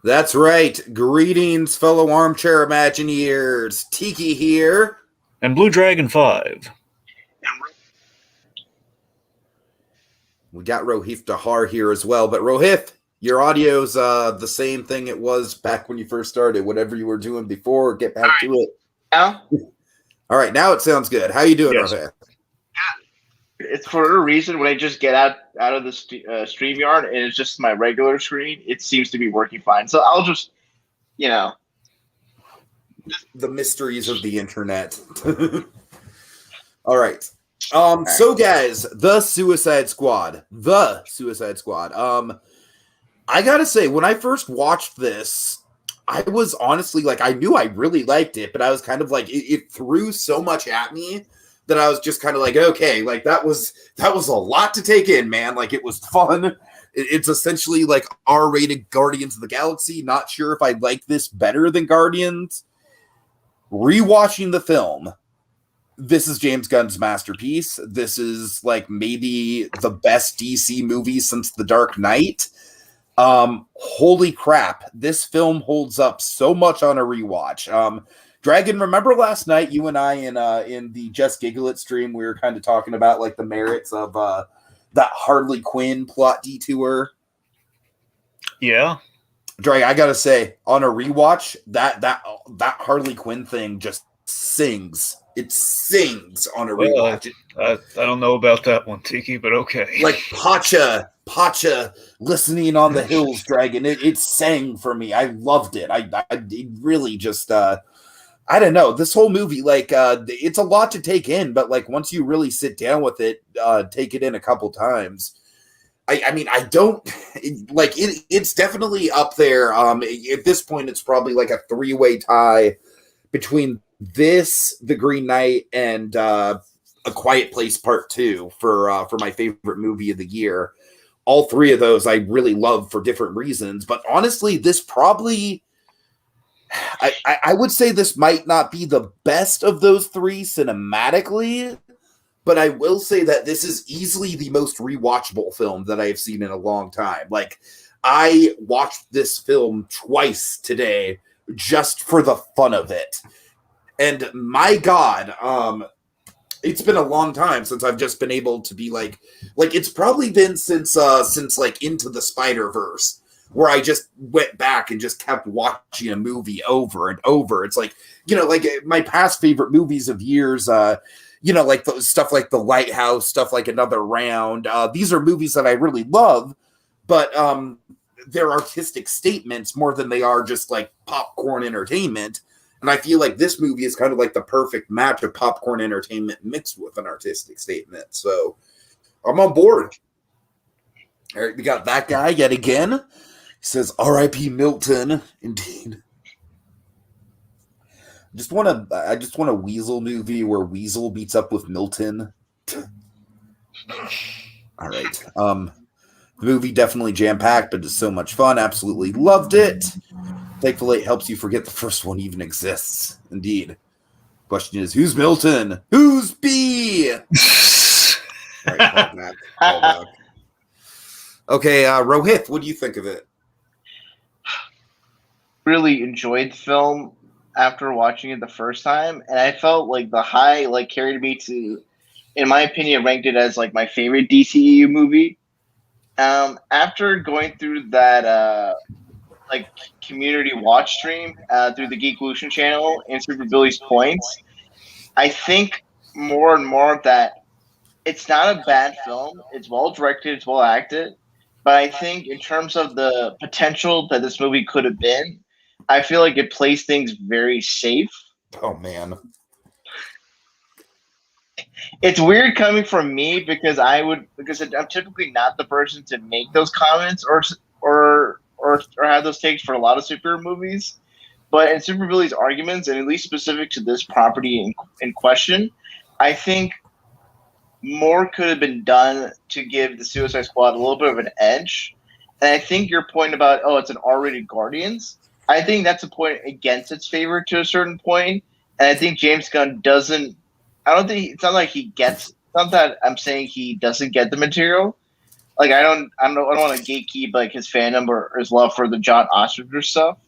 That's right. Greetings, fellow armchair Imagineers. Tiki here. And Blue Dragon 5. We got Rohith Dahar here as well. But Rohith, your audio's the same thing it was back when you first started. Whatever you were doing before, get back to it. Now? All right, now it sounds good. How you doing, Yes. Rohith? It's for a reason. When I just get out of the StreamYard and it's just my regular screen, it seems to be working fine. So I'll just, The mysteries of the internet. All right. So guys, the Suicide Squad. I gotta say, when I first watched this, I was honestly like, I knew I really liked it, but I was kind of like, it threw so much at me that I was just kind of like, okay, like that was a lot to take in, man. Like it was fun. It's essentially like R-rated Guardians of the Galaxy. Not sure if I like this better than Guardians. Rewatching the film, this is James Gunn's masterpiece. This is like maybe the best DC movie since The Dark Knight. Holy crap, this film holds up so much on a rewatch. Dragon, remember last night you and I in the Just Giggle It stream, we were kind of talking about like the merits of that Harley Quinn plot detour? Yeah. Dragon, I gotta say, on a rewatch, that Harley Quinn thing just sings. It sings on a rewatch. I don't know about that one, Tiki, but okay. Like Pacha listening on the hills, Dragon. It sang for me. I loved it. It really just I don't know. This whole movie, like, it's a lot to take in, but like once you really sit down with it, take it in a couple times. I mean, I don't like it. It's definitely up there. At this point, it's probably like a 3-way tie between this, The Green Knight, and A Quiet Place Part 2 for my favorite movie of the year. All three of those I really love for different reasons, but honestly, this probably. I would say this might not be the best of those three cinematically, but I will say that this is easily the most rewatchable film that I have seen in a long time. Like, I watched this film twice today just for the fun of it. And my God, it's been a long time since I've just been able to be like it's probably been since like Into the Spider-Verse, where I just went back and just kept watching a movie over and over. It's like, like my past favorite movies of years, like those stuff like The Lighthouse, stuff like Another Round. These are movies that I really love, but they're artistic statements more than they are just like popcorn entertainment. And I feel like this movie is kind of like the perfect match of popcorn entertainment mixed with an artistic statement. So I'm on board. All right, we got that guy yet again. He says, R.I.P. Milton. Indeed. I just want a Weasel movie where Weasel beats up with Milton. All right. The movie definitely jam-packed, but it's so much fun. Absolutely loved it. Thankfully, it helps you forget the first one even exists. Indeed. Question is, who's Milton? Who's B? All right, call back. Okay, Rohith, what do you think of it? really enjoyed the film after watching it the first time, and I felt like the high carried me to, in my opinion, ranked it as like my favorite DCEU movie. After going through that community watch stream through the Geeklution channel and Super Billy's points, I think more and more that it's not a bad film. It's well directed, it's well acted, but I think in terms of the potential that this movie could have been, I feel like it plays things very safe. Oh man. It's weird coming from me because I'm typically not the person to make those comments or have those takes for a lot of superhero movies. But in Super Billy's arguments, and at least specific to this property in question, I think more could have been done to give the Suicide Squad a little bit of an edge. And I think your point about, it's an R-rated Guardians, I think that's a point against its favor to a certain point. And I think James Gunn it's not like he gets, not that I'm saying he doesn't get the material. like I don't want to gatekeep like his fandom or his love for the John Ostrander stuff.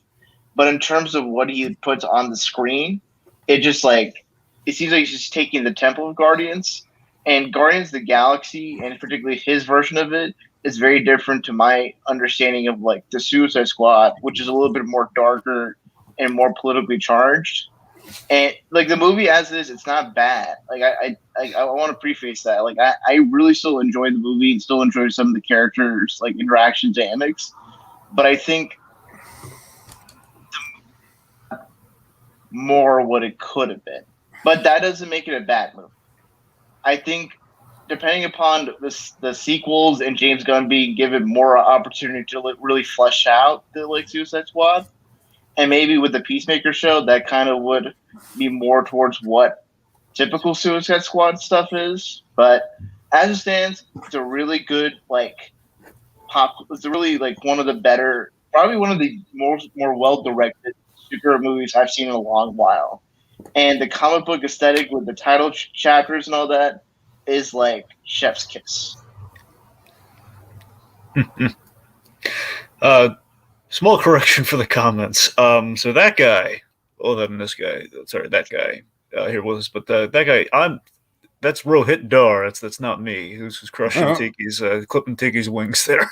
But in terms of what he puts on the screen, it just like it seems like he's just taking the Temple of Guardians and Guardians of the Galaxy, and particularly his version of it, is very different to my understanding of like the Suicide Squad, which is a little bit more darker and more politically charged. And like the movie as is, it's not bad. Like I want to preface that. Like I really still enjoy the movie and still enjoy some of the characters like interaction dynamics. But I think more what it could have been. But that doesn't make it a bad movie. I think depending upon the sequels and James Gunn being given more opportunity to really flesh out the like Suicide Squad, and maybe with the Peacemaker show, that kind of would be more towards what typical Suicide Squad stuff is. But as it stands, it's a really good like pop. It's a really like one of the better, probably one of the more well directed superhero movies I've seen in a long while. And the comic book aesthetic with the title chapters and all that is like chef's kiss. Small correction for the comments. So that guy, that guy here was, but that guy, that's Rohith Dar. That's not me. Who's crushing Tiki's, clipping Tiki's wings there.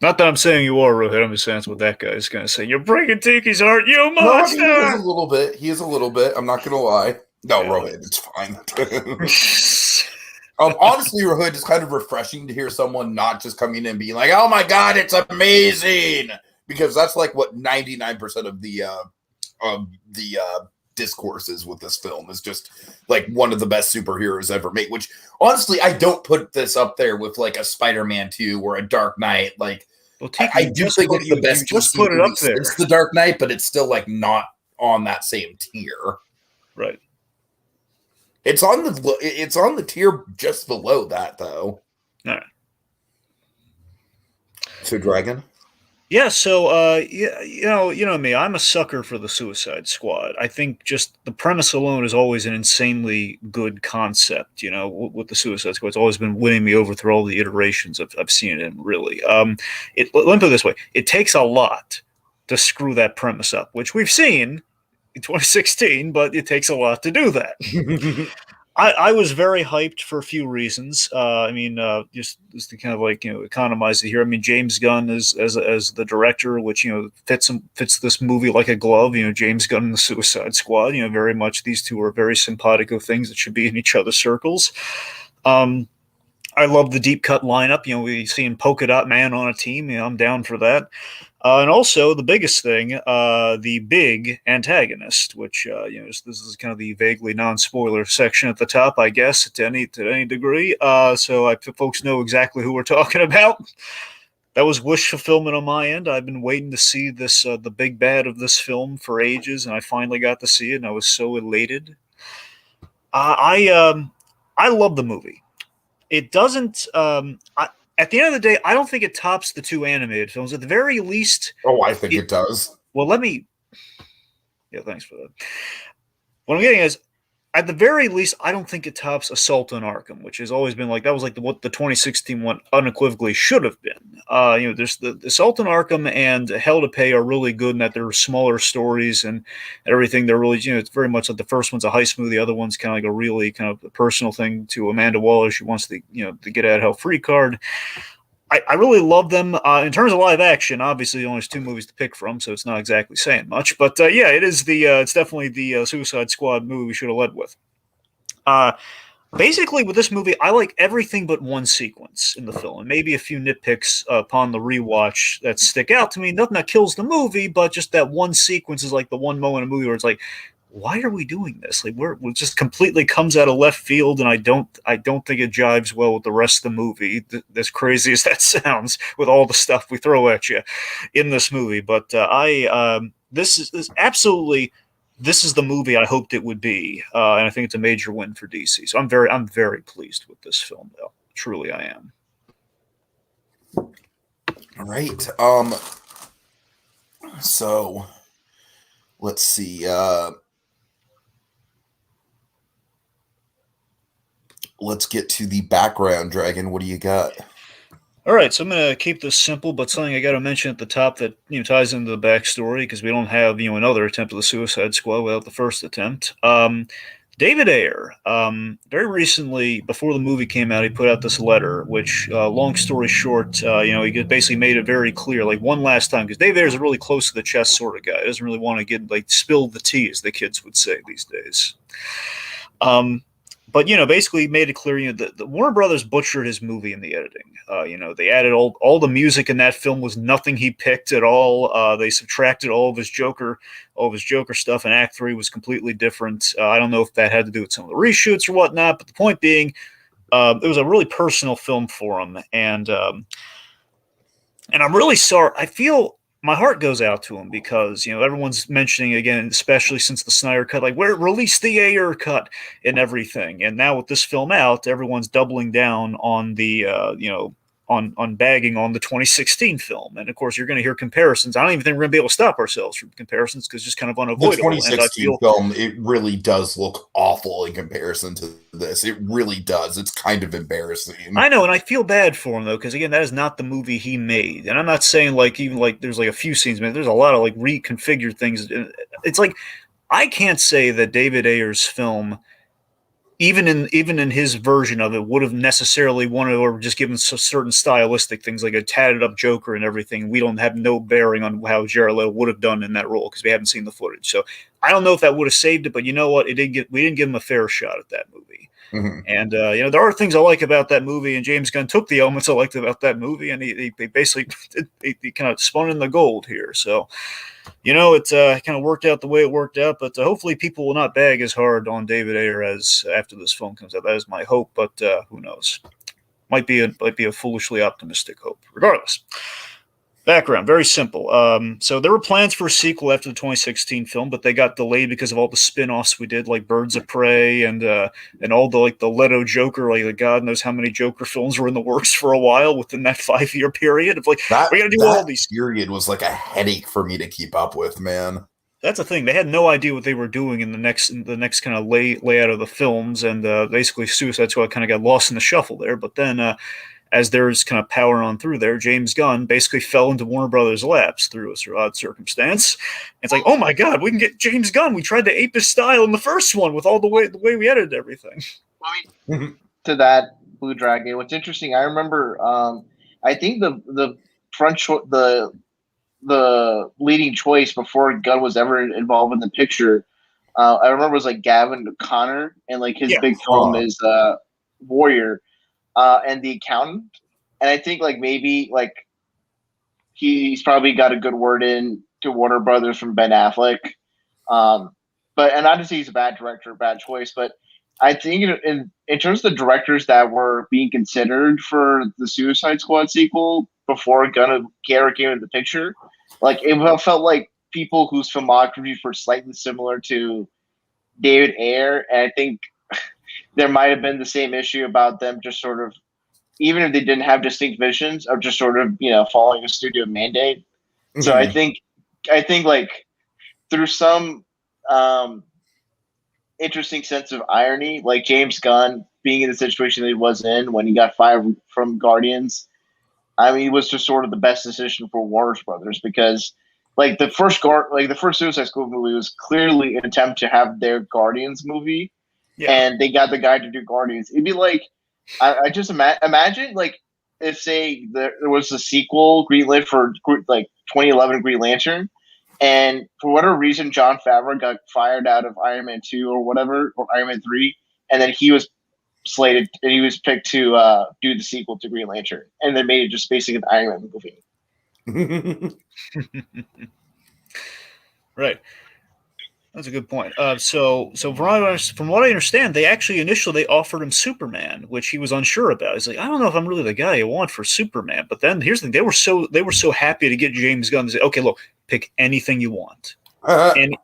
Not that I'm saying you are, Rohith. I'm just saying that's what that guy is going to say. You're breaking Tiki's heart, you monster! No, he is a little bit. He is a little bit. I'm not going to lie. No, yeah. Rohith, it's fine. Honestly, Rohith, it's kind of refreshing to hear someone not just coming in and being like, "Oh my god, it's amazing," because that's like what 99% of the discourse is with this film. Is just like one of the best superheroes ever made. Which honestly, I don't put this up there with like a Spider-Man 2 or a Dark Knight. Like, well, I do think it's the best. Just put it up there. It's the Dark Knight, but it's still like not on that same tier. Right. It's on the tier just below that, though. All right. So, Dragon? Yeah, so you know me, I'm a sucker for the Suicide Squad. I think just the premise alone is always an insanely good concept. You know, with the Suicide Squad, it's always been winning me over through all the iterations I've seen it in. Really, let me put it this way: it takes a lot to screw that premise up, which we've seen in 2016, but it takes a lot to do that. I was very hyped for a few reasons. Just to kind of like, economize it here. I mean, James Gunn as the director, which, fits this movie like a glove. James Gunn and the Suicide Squad, very much these two are very simpatico things that should be in each other's circles. I love the deep cut lineup. We seeing Polka Dot Man on a team. I'm down for that. And also the biggest thing, the Big Antagonist, which this is kind of the vaguely non-spoiler section at the top, I guess, to any degree. So folks know exactly who we're talking about. That was wish fulfillment on my end. I've been waiting to see this, the big bad of this film for ages, and I finally got to see it, and I was so elated. I love the movie. It doesn't. At the end of the day, I don't think it tops the two animated films. At the very least... Oh, I think it does. Well, let me... Yeah, thanks for that. What I'm getting is, at the very least, I don't think it tops Assault on Arkham, which has always been like... That was like what the 2016 one unequivocally should have been. There's the Assault on Arkham and Hell to Pay are really good in that they're smaller stories and everything. They're really, it's very much like the first one's a heist movie. The other one's kind of like a really kind of a personal thing to Amanda Waller. She wants the get out of hell free card. I really love them. In terms of live action, obviously only has two movies to pick from, so it's not exactly saying much. But yeah, it is it's definitely the Suicide Squad movie we should have led with. Basically, with this movie, I like everything but one sequence in the film, and maybe a few nitpicks upon the rewatch that stick out to me. Nothing that kills the movie, but just that one sequence is like the one moment in a movie where it's like, why are we doing this? Like, it just completely comes out of left field, and I don't think it jives well with the rest of the movie. As crazy as that sounds, with all the stuff we throw at you in this movie, but this is absolutely. This is the movie I hoped it would be, and I think it's a major win for DC. So I'm very pleased with this film, though. Truly, I am. All right. So let's see. let's get to the background, Dragon. What do you got? All right, so I'm going to keep this simple, but something I got to mention at the top that ties into the backstory because we don't have another attempt at the Suicide Squad without the first attempt. David Ayer, very recently, before the movie came out, he put out this letter, which, long story short, he basically made it very clear, like one last time, because David Ayer is a really close to the chest sort of guy. He doesn't really want to get spill the tea, as the kids would say these days. But basically he made it clear, the Warner Brothers butchered his movie in the editing. They added all the music in that film was nothing he picked at all. They subtracted all of his Joker stuff, and Act 3 was completely different. I don't know if that had to do with some of the reshoots or whatnot, but the point being, it was a really personal film for him, and I'm really sorry. I feel my heart goes out to him because everyone's mentioning again, especially since the Snyder cut, like where release the Ayer cut and everything, and now with this film out, everyone's doubling down on the on bagging on the 2016 film, and of course you're going to hear comparisons. I don't even think we're going to be able to stop ourselves from comparisons because it's just kind of unavoidable. The 2016 film, it really does look awful in comparison to this. It really does. It's kind of embarrassing. I know, and I feel bad for him though, because again, that is not the movie he made. And I'm not saying there's a few scenes, man. There's a lot of reconfigured things. It's like I can't say that David Ayer's film, even in his version of it, would have necessarily wanted or just given certain stylistic things like a tatted up Joker and everything. We don't have no bearing on how Jared Leto would have done in that role because we haven't seen the footage. So I don't know if that would have saved it, but you know what? We didn't give him a fair shot at that movie. Mm-hmm. And there are things I like about that movie, and James Gunn took the elements I liked about that movie, and he basically he kind of spun in the gold here. So it kind of worked out the way it worked out, but hopefully people will not bag as hard on David Ayer as after this film comes out. That is my hope, but who knows? Might be a foolishly optimistic hope. Regardless. Background, very simple. So there were plans for a sequel after the 2016 film, but they got delayed because of all the spin-offs we did, like Birds of Prey and all the Leto Joker, God knows how many Joker films were in the works for a while within that 5-year period. Of we got to do all these. Period was like a headache for me to keep up with, man. That's the thing. They had no idea what they were doing in the next kind of layout of the films, and basically Suicide Squad kind of got lost in the shuffle there. But then, as there's kind of power on through there, James Gunn basically fell into Warner Brothers' laps through a odd circumstance. It's like, oh my God, we can get James Gunn. We tried to ape his style in the first one with all the way we edited everything. To that, Blue Dragon, what's interesting, I remember, I think the leading choice before Gunn was ever involved in the picture, I remember it was Gavin O'Connor, and his big film is Warrior. And The Accountant, and I think maybe he's probably got a good word in to Warner Brothers from Ben Affleck, but not to say he's a bad director, bad choice, but I think in terms of the directors that were being considered for the Suicide Squad sequel before Gunn came into the picture, it felt like people whose filmography were slightly similar to David Ayer, and I think there might have been the same issue about them just sort of, even if they didn't have distinct visions, of just sort of, following a studio mandate. Mm-hmm. So I think through some interesting sense of irony, James Gunn being in the situation that he was in when he got fired from Guardians, it was just sort of the best decision for Warner Brothers because the first Suicide Squad movie was clearly an attempt to have their Guardians movie. Yeah. And they got the guy to do Guardians. It'd be I just imagine if say there was a sequel greenlit for 2011 Green Lantern, and for whatever reason Jon Favreau got fired out of Iron Man 2 or whatever, or Iron Man 3, and then he was slated and he was picked to do the sequel to Green Lantern, and then made it just basically an Iron Man movie. Right. That's a good point. So from what I understand, they actually initially offered him Superman, which he was unsure about. He's like, I don't know if I'm really the guy you want for Superman. But then here's the thing: they were so happy to get James Gunn to say, okay, look, pick anything you want,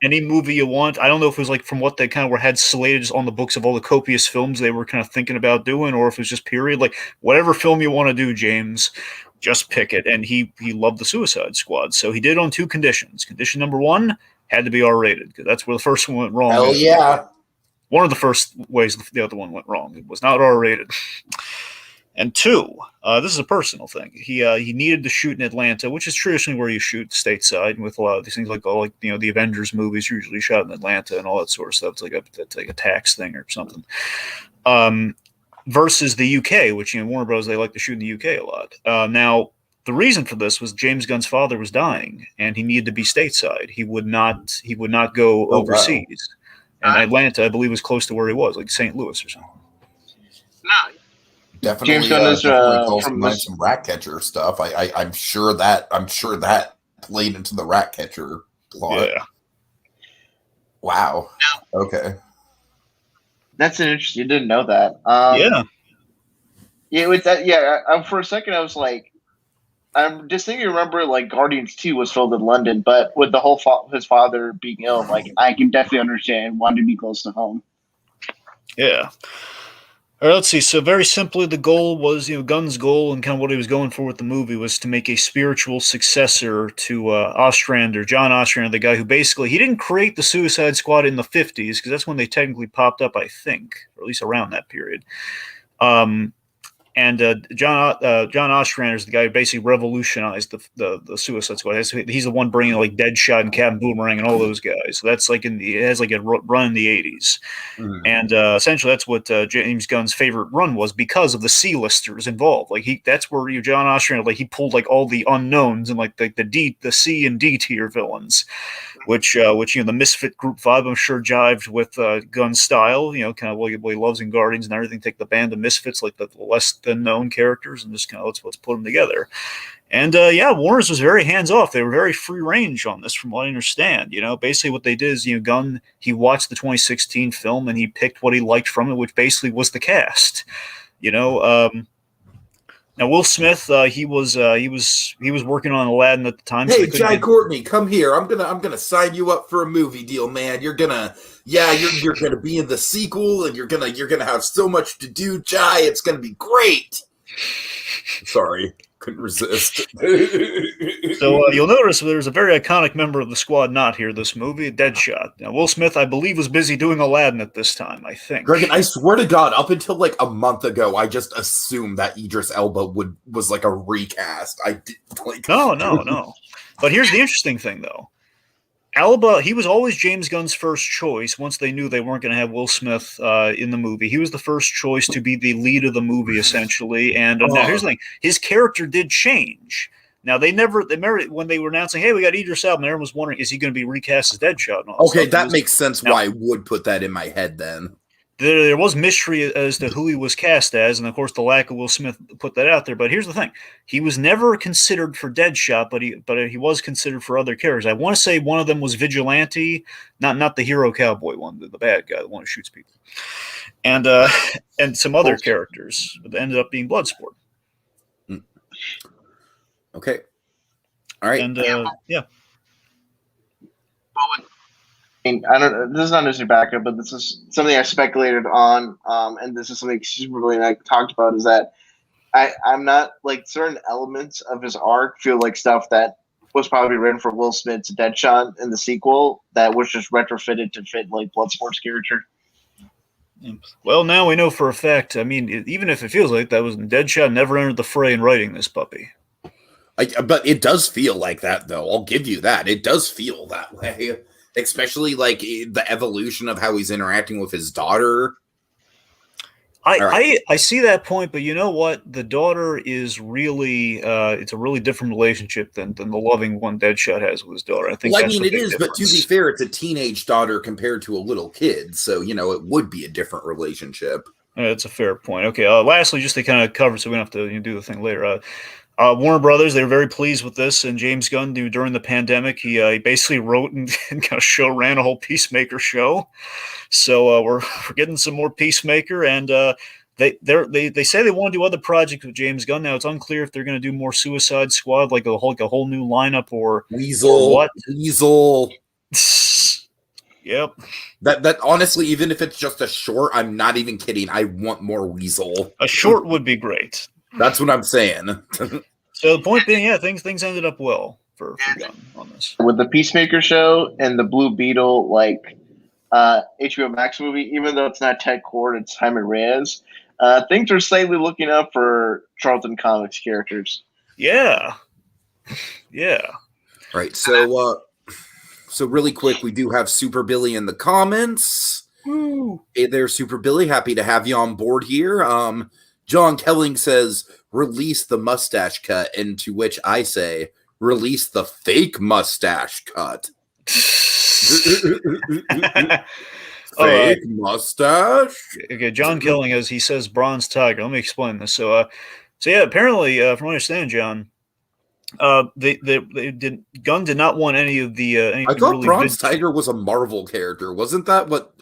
any movie you want. I don't know if it was from what they kind of had slated on the books of all the copious films they were kind of thinking about doing, or if it was just period, whatever film you want to do, James, just pick it. And he loved the Suicide Squad, so he did on 2 conditions. Condition number 1. Had to be R-rated because that's where the first one went wrong. Hell yeah! One of the first ways the other one went wrong. It was not R-rated. And two, this is a personal thing. He needed to shoot in Atlanta, which is traditionally where you shoot stateside, with a lot of these things like the Avengers movies are usually shot in Atlanta and all that sort of stuff. It's like a tax thing or something. Versus the UK, which Warner Bros. They like to shoot in the UK a lot. Now the reason for this was James Gunn's father was dying, and he needed to be stateside. He would not go overseas. Wow. And Atlanta, I believe, was close to where he was, like St. Louis or something. No. Definitely, James Gunn is from some Ratcatcher stuff. I'm sure that played into the Ratcatcher plot. Yeah. Wow. Okay. That's an interesting. You didn't know that. Yeah. Yeah. With that, yeah. For a second, I was like, I'm just thinking. Remember, like Guardians 2 was filmed in London, but with the whole his father being ill, like I can definitely understand wanting to be close to home. Yeah. All right, let's see. So very simply, the goal was, Gunn's goal and kind of what he was going for with the movie was to make a spiritual successor to John Ostrander, the guy who basically, he didn't create the Suicide Squad in the 50s, because that's when they technically popped up, I think, or at least around that period. And John Ostrander is the guy who basically revolutionized the Suicide Squad. He's the one bringing like Deadshot and Captain Boomerang and all those guys. So that's like it has like a run in the 80s. Mm-hmm. And essentially that's what James Gunn's favorite run was, because of the C-listers involved. Like that's where John Ostrander, like he pulled like all the unknowns and like the C and D tier villains, which the Misfit Group 5 I'm sure jived with Gunn's style. Kind of what he loves in Guardians and everything. Take the band of misfits, like the less than known characters, and just kind of let's put them together. And Warner's was very hands off. They were very free range on this, from what I understand. Basically what they did is, Gunn, he watched the 2016 film and he picked what he liked from it, which basically was the cast. Now Will Smith, he was working on Aladdin at the time. Hey, so Jai Courtney, come here. I'm gonna sign you up for a movie deal, man. You're gonna be in the sequel, and you're gonna have so much to do, Jai. It's gonna be great. Sorry, couldn't resist. So you'll notice there's a very iconic member of the squad not here this movie, Deadshot. Now, Will Smith, I believe, was busy doing Aladdin at this time, I think. Greg, I swear to God, up until like a month ago, I just assumed that Idris Elba was like a recast. I did like No. But here's the interesting thing, though. Elba, he was always James Gunn's first choice once they knew they weren't going to have Will Smith in the movie. He was the first choice to be the lead of the movie, essentially. And now here's the thing. His character did change. Now, when they were announcing, hey, we got Idris Elba, and everyone was wondering, is he going to be recast as Deadshot? And all okay, that makes sense why I would put that in my head then. There was mystery as to who he was cast as, and of course the lack of Will Smith put that out there. But here's the thing: he was never considered for Deadshot, but he was considered for other characters. I want to say one of them was Vigilante, not the hero cowboy one, the bad guy, the one who shoots people, and some other characters that ended up being Bloodsport. Okay, all right, and yeah. I don't. This is not necessarily backup, but this is something I speculated on, and this is something super really I talked about. Is that I'm not like certain elements of his arc feel like stuff that was probably written for Will Smith's Deadshot in the sequel that was just retrofitted to fit like Bloodsport's character. Well, now we know for a fact. I mean, even if it feels like that, was Deadshot never entered the fray in writing this puppy. But it does feel like that, though. I'll give you that. It does feel that way. Especially like the evolution of how he's interacting with his daughter. I see that point, but you know what? The daughter is really it's a really different relationship than the loving one Deadshot has with his daughter. I think. Well, I mean, it is, difference. But to be fair, it's a teenage daughter compared to a little kid, so it would be a different relationship. That's a fair point. Okay. Lastly, just to kind of cover, so we don't have to do the thing later. Warner Brothers, they were very pleased with this, and James Gunn, during the pandemic, he basically wrote and kind of ran a whole Peacemaker show. So we're getting some more Peacemaker, and they say they want to do other projects with James Gunn. Now it's unclear if they're going to do more Suicide Squad, like a whole new lineup, or Weasel, or what. Weasel. Yep. That honestly, even if it's just a short, I'm not even kidding. I want more Weasel. A short would be great. That's what I'm saying. So the point being, things ended up well for Gunn on this. With the Peacemaker show and the Blue Beetle, like HBO Max movie, even though it's not Ted Cord, it's Jaime Reyes. Things are slightly looking up for Charlton Comics characters. Yeah. Yeah. Right. So really quick, we do have Super Billy in the comments. Woo. Hey there, Super Billy. Happy to have you on board here. John Kelling says, release the mustache cut, and to which I say, release the fake mustache cut. Fake mustache. Okay, John Kelling, as he says, Bronze Tiger. Let me explain this. So yeah, apparently, from what I understand, John, Gunn did not want any of the. I thought really Bronze Tiger was a Marvel character. Wasn't that what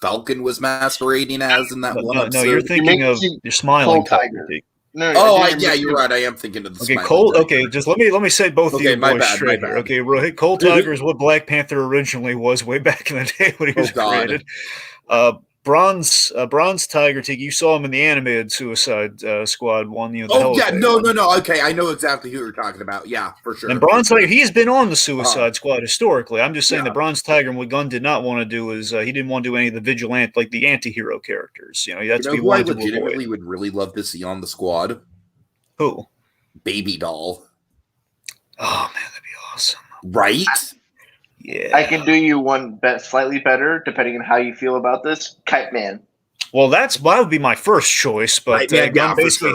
Falcon was masquerading as in that one episode? No, you're thinking of your smiling Tiger. No, yeah, you're right. I am thinking of the okay. Cole. Tiger. Okay, just let me say both of you my boys bad, straight here. Okay, Rohith, Cole Tiger is what Black Panther originally was way back in the day when he was created. Bronze Tiger, Tiki, you saw him in the animated Suicide Squad one. You know, no. Okay, I know exactly who you're talking about. Yeah, for sure. And Bronze Tiger, he's been on the Suicide Squad historically. I'm just saying that Bronze Tiger and what Gunn did not want to do is he didn't want to do any of the vigilante, like the anti-hero characters. You know, that's what he wanted to avoid. I legitimately would really love to see on the squad. Who? Baby Doll. Oh man, that'd be awesome. Right? Yeah. I can do you one slightly better, depending on how you feel about this. Kite Man. Well, that would be my first choice, but Gunn basically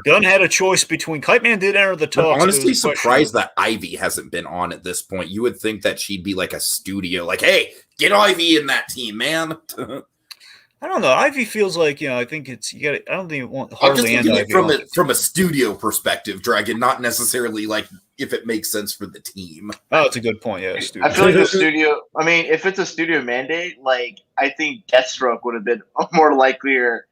Gunn had a choice between Kite Man did enter the talks. I'm honestly surprised that Ivy hasn't been on at this point. You would think that she'd be like a studio, like, hey, get Ivy in that team, man. I don't know. Ivy feels like, I think it's you got. I don't think it won't hardly end Ivy from a studio perspective, Dragon, not necessarily like if it makes sense for the team. Oh, it's a good point. Yeah, I feel like the studio. I mean, if it's a studio mandate, like I think Deathstroke would have been a more likelier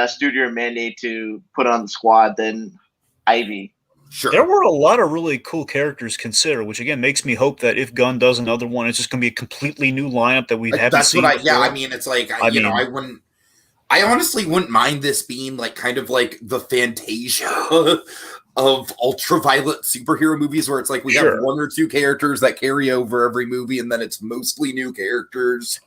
studio mandate to put on the squad than Ivy. Sure. There were a lot of really cool characters considered, which again makes me hope that if Gunn does another one, it's just going to be a completely new lineup that we haven't seen. That's what I mean, it's like I honestly wouldn't mind this being like kind of like the Fantasia of ultraviolet superhero movies, where it's like we have one or two characters that carry over every movie, and then it's mostly new characters.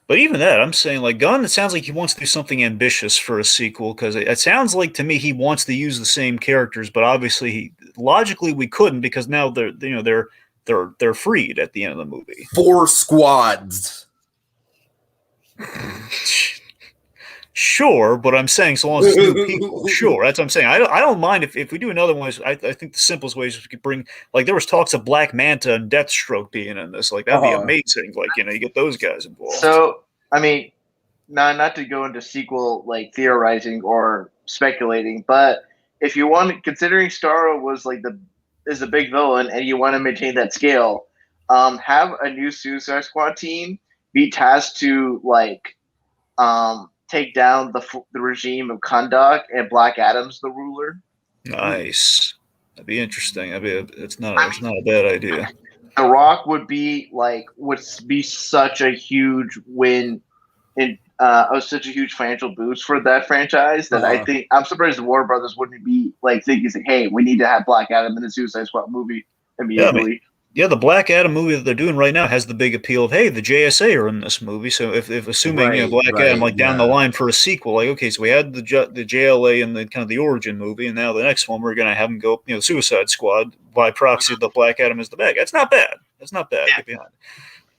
But even that, I'm saying, like, Gunn, it sounds like he wants to do something ambitious for a sequel, because it sounds like to me he wants to use the same characters, but obviously, logically, we couldn't, because now they're freed at the end of the movie. 4 squads. Sure, but I'm saying so long as it's new people. Sure, that's what I'm saying. I don't mind if we do another one. I think the simplest way is we could bring, like, there was talks of Black Manta and Deathstroke being in this. Like, that'd be amazing. Like, you get those guys involved. So, I mean, not to go into sequel like theorizing or speculating, but if you want, considering Starro was like is a big villain, and you want to maintain that scale, have a new Suicide Squad team be tasked to like take down the regime of Kahndaq, and Black Adam's the ruler. Nice. That'd be interesting. It's not a bad idea. The Rock would be such a huge win in such a huge financial boost for that franchise that I think I'm surprised the Warner Brothers wouldn't be like thinking, hey, we need to have Black Adam in the Suicide Squad movie immediately. Yeah, the Black Adam movie that they're doing right now has the big appeal of, hey, the JSA are in this movie. So if assuming Black Adam down the line for a sequel, like, okay, so we had the JLA and the kind of the origin movie, and now the next one we're gonna have them go, Suicide Squad by proxy. The Black Adam is the bag. That's not bad. Yeah. Get behind it.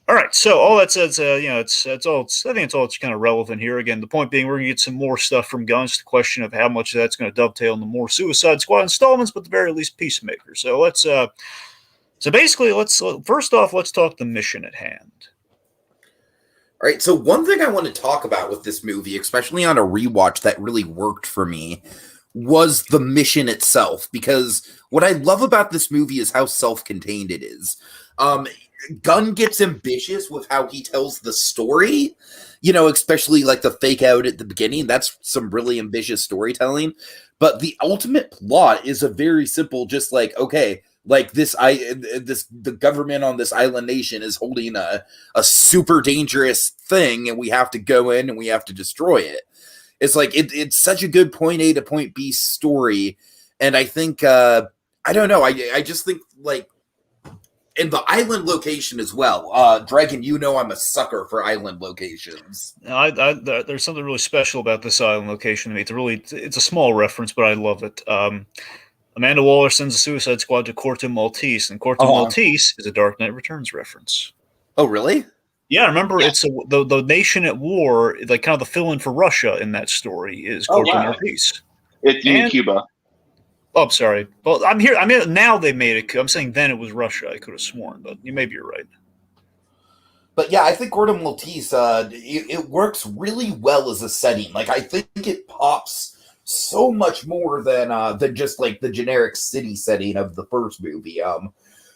All right, so all that says, I think it's all kind of relevant here. Again, the point being, we're gonna get some more stuff from Gunn. It's the question of how much that's going to dovetail into more Suicide Squad installments, but at the very least, Peacemaker. So let's. So basically, first off, let's talk the mission at hand. All right, so one thing I want to talk about with this movie, especially on a rewatch that really worked for me, was the mission itself. Because what I love about this movie is how self-contained it is. Gunn gets ambitious with how he tells the story, especially like the fake out at the beginning. That's some really ambitious storytelling. But the ultimate plot is a very simple, just like, okay, like the government on this island nation is holding a super dangerous thing, and we have to go in and we have to destroy it. It's like it's such a good point A to point B story, and I think I don't know. I just think like And the island location as well. Dragon, you know I'm a sucker for island locations. There's something really special about this island location to me. It's a small reference, but I love it. Amanda Waller sends a Suicide Squad to Corto Maltese, and Corto Maltese is a Dark Knight Returns reference. Oh, really? Yeah, remember it's the nation at war, like kind of the fill-in for Russia in that story is Corto Maltese. It's Cuba. Oh, I'm sorry. Well, I'm here. I mean, now they made it. I'm saying then it was Russia. I could have sworn, but maybe you're right. But yeah, I think Corto Maltese, it works really well as a setting. Like, I think it pops so much more than just like the generic city setting of the first movie.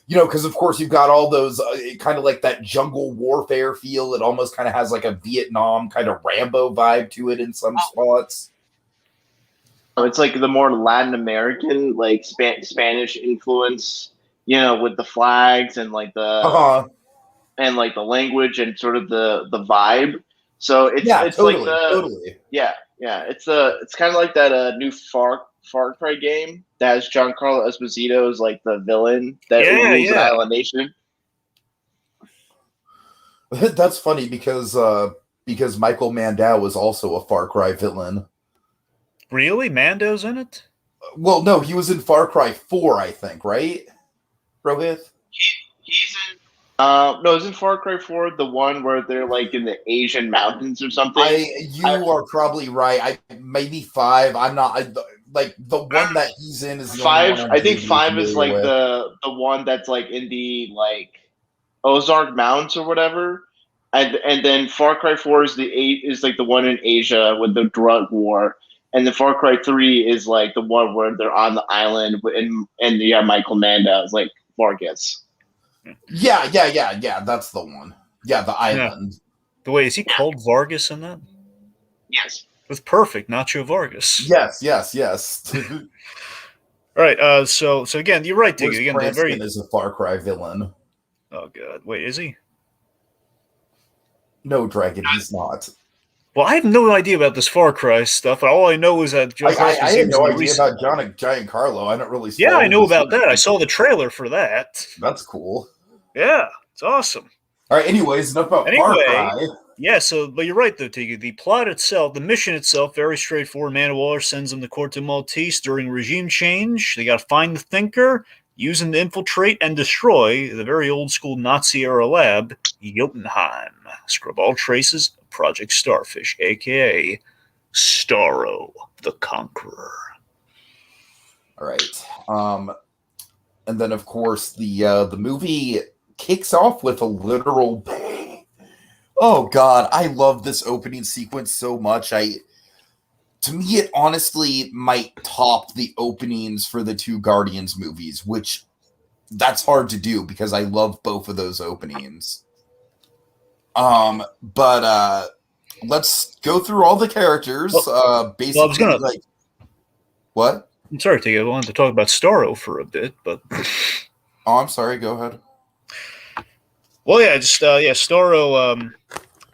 Because of course you've got all those kind of like that jungle warfare feel. It almost kind of has like a Vietnam kind of Rambo vibe to it in some spots. It's like the more Latin American, like Spanish influence, with the flags and like the and like the language and sort of the vibe. So it's totally, totally. It's kind of like that new Far Cry game that has Giancarlo Esposito as like the villain that rules an island nation. That's funny because Michael Mandow was also a Far Cry villain. Really? Mando's in it? Well, no, he was in Far Cry 4, I think, right? Rohith? He's in... no, it's in Far Cry 4, the one where they're like in the Asian mountains or something. You are probably right. Maybe 5. I'm not... like, the one that he's in is the 5. One I think 5 is like the one that's like in the like Ozark Mountains or whatever. And then Far Cry 4 is like the one in Asia with the drug war. And the Far Cry 3 is like the one where they're on the island and you have Michael Mandow as like Vargas. Yeah, that's the one. Yeah, the island. Yeah. The way, is he called Vargas in that? Yes. With perfect Nacho Vargas. Yes. All right, so again, you're right, Tiki. Again, Cranston is a Far Cry villain. Oh god, wait, is he? No, Dragon, he's not. Well, I have no idea about this Far Cry stuff. All I know is that I had no idea about Giancarlo. I don't really. Yeah, I know about that. I saw the trailer for that. That's cool. Yeah, it's awesome. All right. Anyways, enough about Far Cry. Yeah. But you're right though, Tiki. The plot itself, the mission itself, very straightforward. Amanda Waller sends them to Corto Maltese during regime change. They got to find the Thinker, use him to infiltrate and destroy the very old school Nazi era lab, Jotunheim. Scrub all traces of Project Starfish, aka Starro the Conqueror. All right. And then of course the movie kicks off with a literal bang. Oh god, I love this opening sequence so much. To me, it honestly might top the openings for the 2 Guardians movies, which that's hard to do because I love both of those openings. But let's go through all the characters. Basically, I was gonna, like, what? I'm sorry, Tiki. I wanted to talk about Starro for a bit, but oh, I'm sorry. Go ahead. Well, yeah, Starro.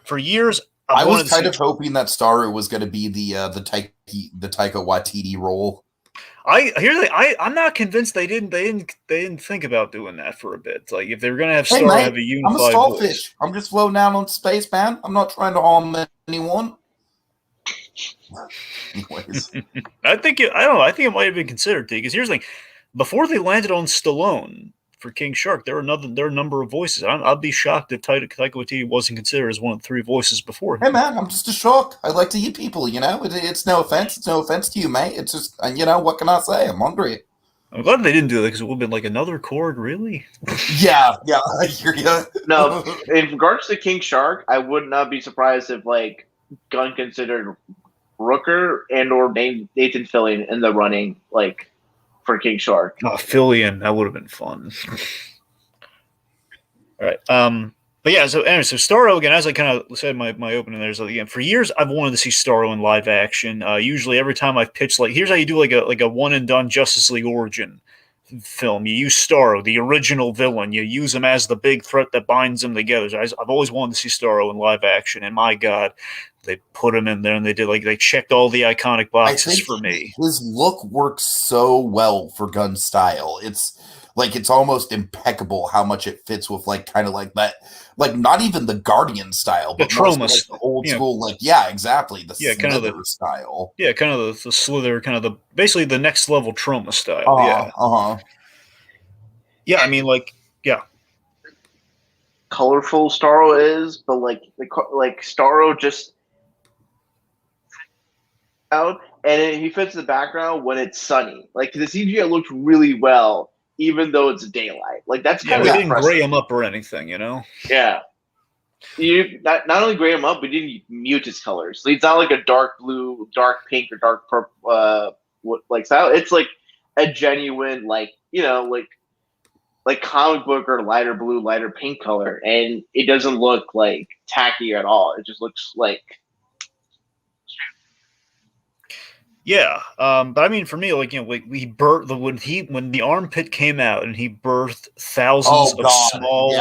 For years, I was kind of hoping that Starro was going to be the Taika Waititi role. I'm not convinced they didn't think about doing that for a bit. Like if they were going to have Starro have a unified I'm a starfish. I'm just floating down on space, man. I'm not trying to harm anyone. Anyways, I think it might have been considered too. Because here's the thing: before they landed on Stallone for King Shark, there are a number of voices. I'll be shocked if Taika Waititi wasn't considered as one of the 3 voices before him. Hey man, I'm just a shark. I like to eat people. It's no offense. It's no offense to you, mate. It's just what can I say? I'm hungry. I'm glad they didn't do that because it would have been like another chord, really. Yeah, I hear you. No, in regards to King Shark, I would not be surprised if like Gunn considered Rooker and or Nathan Fillion in the running, like for King Shark. Oh, Fillion, that would have been fun. All right. But yeah, so anyway, so Starro, again, as I kind of said in my opening there, so again, for years I've wanted to see Starro in live action. Usually every time I've pitched, like, here's how you do like a one and done Justice League origin film. You use Starro, the original villain. You use him as the big threat that binds them together. So I've always wanted to see Starro in live action, and my God, they put him in there, and they checked all the iconic boxes for me. His look works so well for Gunn style. It's almost impeccable how much it fits with kind of like that, not even the Guardian style, but the trauma, the old school, exactly, the Slither style. Yeah, kind of the Slither, kind of basically the next level trauma style. Yeah, I mean, colorful Starro is, but Starro just out, and he fits the background when it's sunny. The CGI looked really well, even though it's daylight. That's kind of we didn't gray him up or anything, Yeah, you not only gray him up, but you didn't mute his colors. So it's not like a dark blue, dark pink, or dark purple style. It's a genuine comic book or lighter blue, lighter pink color, and it doesn't look tacky at all. It just looks but I mean, for me, we birthed when the armpit came out and he birthed thousands of small.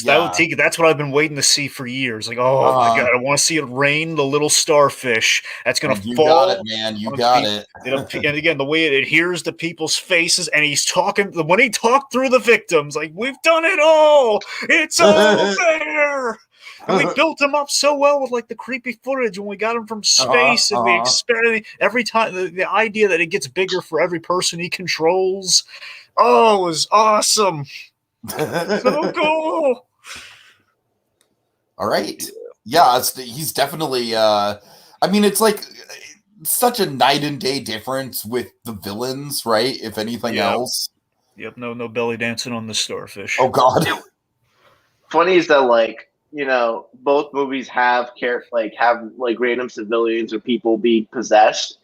That's what I've been waiting to see for years. My God, I want to see it rain the little starfish. That's gonna fall. You got it, man. You got it. And again, the way it adheres to people's faces, and he's talking when he talked through the victims, we've done it all. It's all there. And we built him up so well with the creepy footage when we got him from space, and we expanded every time the idea that it gets bigger for every person he controls. Oh, it was awesome. So cool. All right. Yeah, he's definitely I mean, it's such a night and day difference with the villains, right? If anything else. Yep, no belly dancing on the starfish. Oh God. Funny is that both movies have random civilians or people be possessed.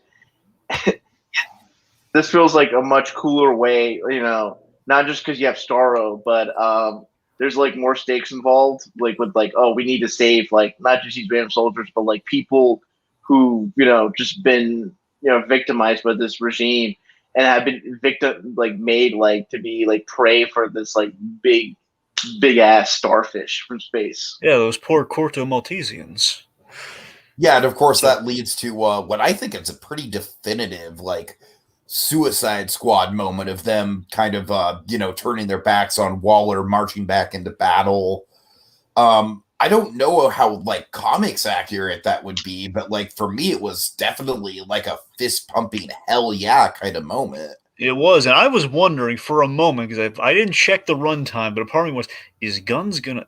This feels like a much cooler way, not just because you have Starro, but there's more stakes involved, we need to save not just these random soldiers, but people who just been victimized by this regime and have been made to be prey for this big ass starfish from space. Yeah, those poor Corto Maltesians. Yeah, and of course that leads to what I think is a pretty definitive Suicide Squad moment of them kind of turning their backs on Waller, marching back into battle. I don't know how comics accurate that would be, but for me it was definitely a fist pumping hell yeah kind of moment. It was, and I was wondering for a moment, because I didn't check the runtime, but a part of me was, is Gunn gonna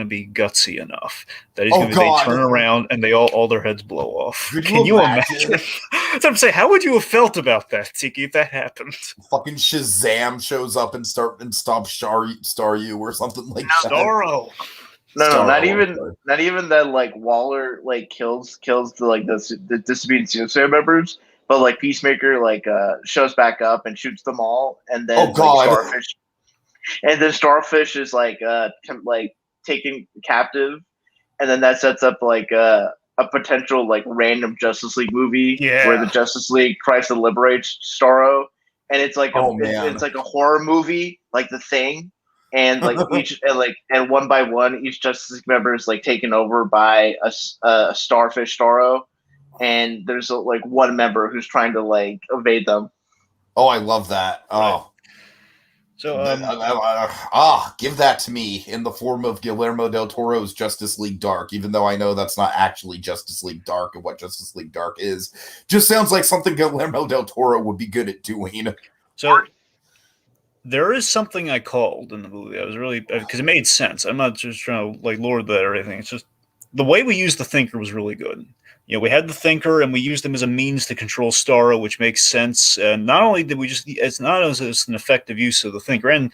be gutsy enough that he's gonna they turn around and they all their heads blow off? Can you imagine? That's what I'm saying. How would you have felt about that, Tiki, if that happened? Fucking Shazam shows up and stops Starro or something like that. Starro. No, not even that. Waller kills the disobedient suicide members. But Peacemaker shows back up and shoots them all, and then Starfish, and then Starfish is taken captive, and then that sets up a potential random Justice League movie where the Justice League tries to liberate Starro, and it's it's a horror movie The Thing, and each and one by one each Justice League member is taken over by a starfish Starro. And there's one member who's trying to evade them. Oh, I love that. Oh, so give that to me in the form of Guillermo del Toro's Justice League Dark. Even though I know that's not actually Justice League Dark, and what Justice League Dark is, just sounds like something Guillermo del Toro would be good at doing. So there is something I called in the movie. I was really because it made sense. I'm not just trying to lord that or anything. It's just the way we used the Thinker was really good. We had the Thinker, and we used him as a means to control Starro, which makes sense. And not only did we it's not as an effective use of the Thinker and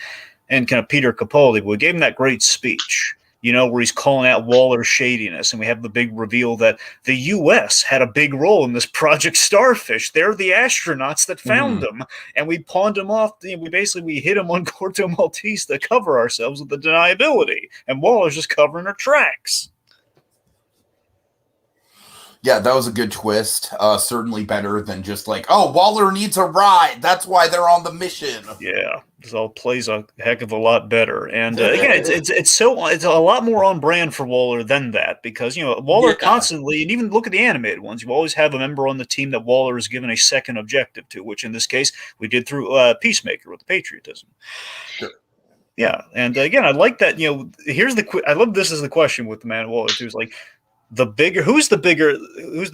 kind of Peter Capaldi, but we gave him that great speech, where he's calling out Waller's shadiness. And we have the big reveal that the U.S. had a big role in this Project Starfish. They're the astronauts that found him. And we pawned him off. We hit him on Corto Maltese to cover ourselves with the deniability. And Waller's just covering her tracks. Yeah, that was a good twist. Certainly better than just like, oh, Waller needs a ride. That's why they're on the mission. Yeah, this all plays a heck of a lot better. And again, it's a lot more on brand for Waller than that, because Waller constantly, and even look at the animated ones, you always have a member on the team that Waller is given a second objective to, which in this case we did through Peacemaker with the patriotism. Sure. Yeah, and again, I like that. Here's I love this as the question with the Man Waller too. Is like, who's the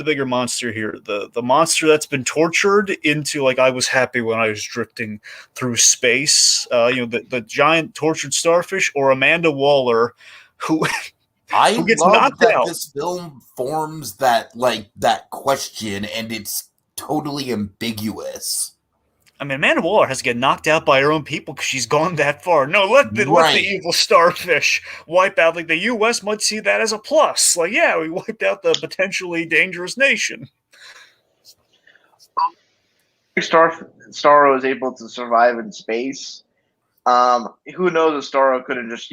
bigger monster here? The monster that's been tortured into, like, I was happy when I was drifting through space, the giant tortured starfish, or Amanda Waller, who gets love knocked that out. this film forms that question, and it's totally ambiguous. I mean, Amanda Waller has to get knocked out by her own people because she's gone that far. No, let the evil starfish wipe out. Like, the U.S. might see that as a plus. Like, yeah, we wiped out the potentially dangerous nation. Starro was able to survive in space. Who knows if Starro couldn't just,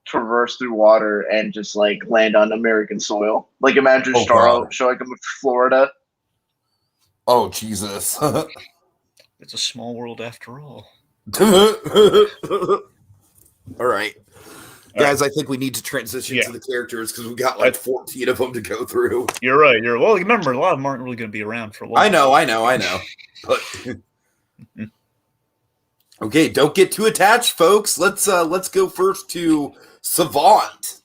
traverse through water and just, like, land on American soil. Like, imagine Starro showing up in Florida. Oh, Jesus. It's a small world after all. All right. Guys, I think we need to transition to the characters because we've got like 14 of them to go through. You're right. Well, remember, a lot of them aren't really going to be around for a long time. I know. But okay, don't get too attached, folks. Let's go first to Savant.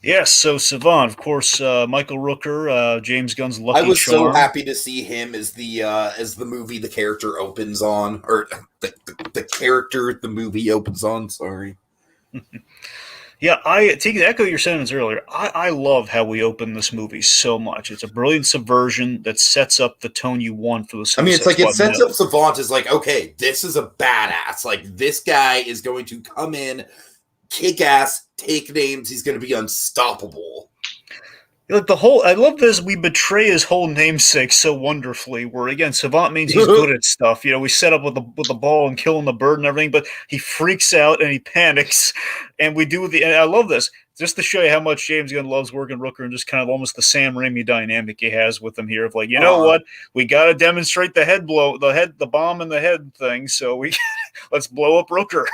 Yes, so Savant, of course, Michael Rooker, James Gunn's Lucky Charm. I was so happy to see him as the movie the character opens on, or the character the movie opens on. Sorry. Yeah, to echo your sentence earlier, I love how we open this movie so much. It's a brilliant subversion that sets up the tone you want for the Suicide it's like Squad. It sets up Savant as like, okay, this is a badass. Like, this guy is going to come in, kick ass, take names. He's going to be unstoppable. Like, I love this. We betray his whole namesake so wonderfully. Where again, Savant means he's good at stuff. We set up with the ball and killing the bird and everything, but he freaks out and he panics. And and I love this just to show you how much James Gunn loves working Rooker, and just kind of almost the Sam Raimi dynamic he has with him here of like, what, we got to demonstrate the bomb in the head thing. So let's blow up Rooker.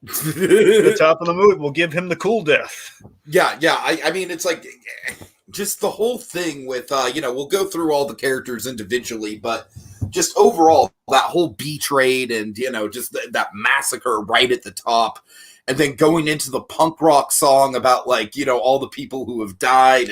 The top of the movie, we'll give him the cool death. Yeah. I mean, it's like just the whole thing with we'll go through all the characters individually, but just overall that whole B trade and just that massacre right at the top, and then going into the punk rock song about all the people who have died.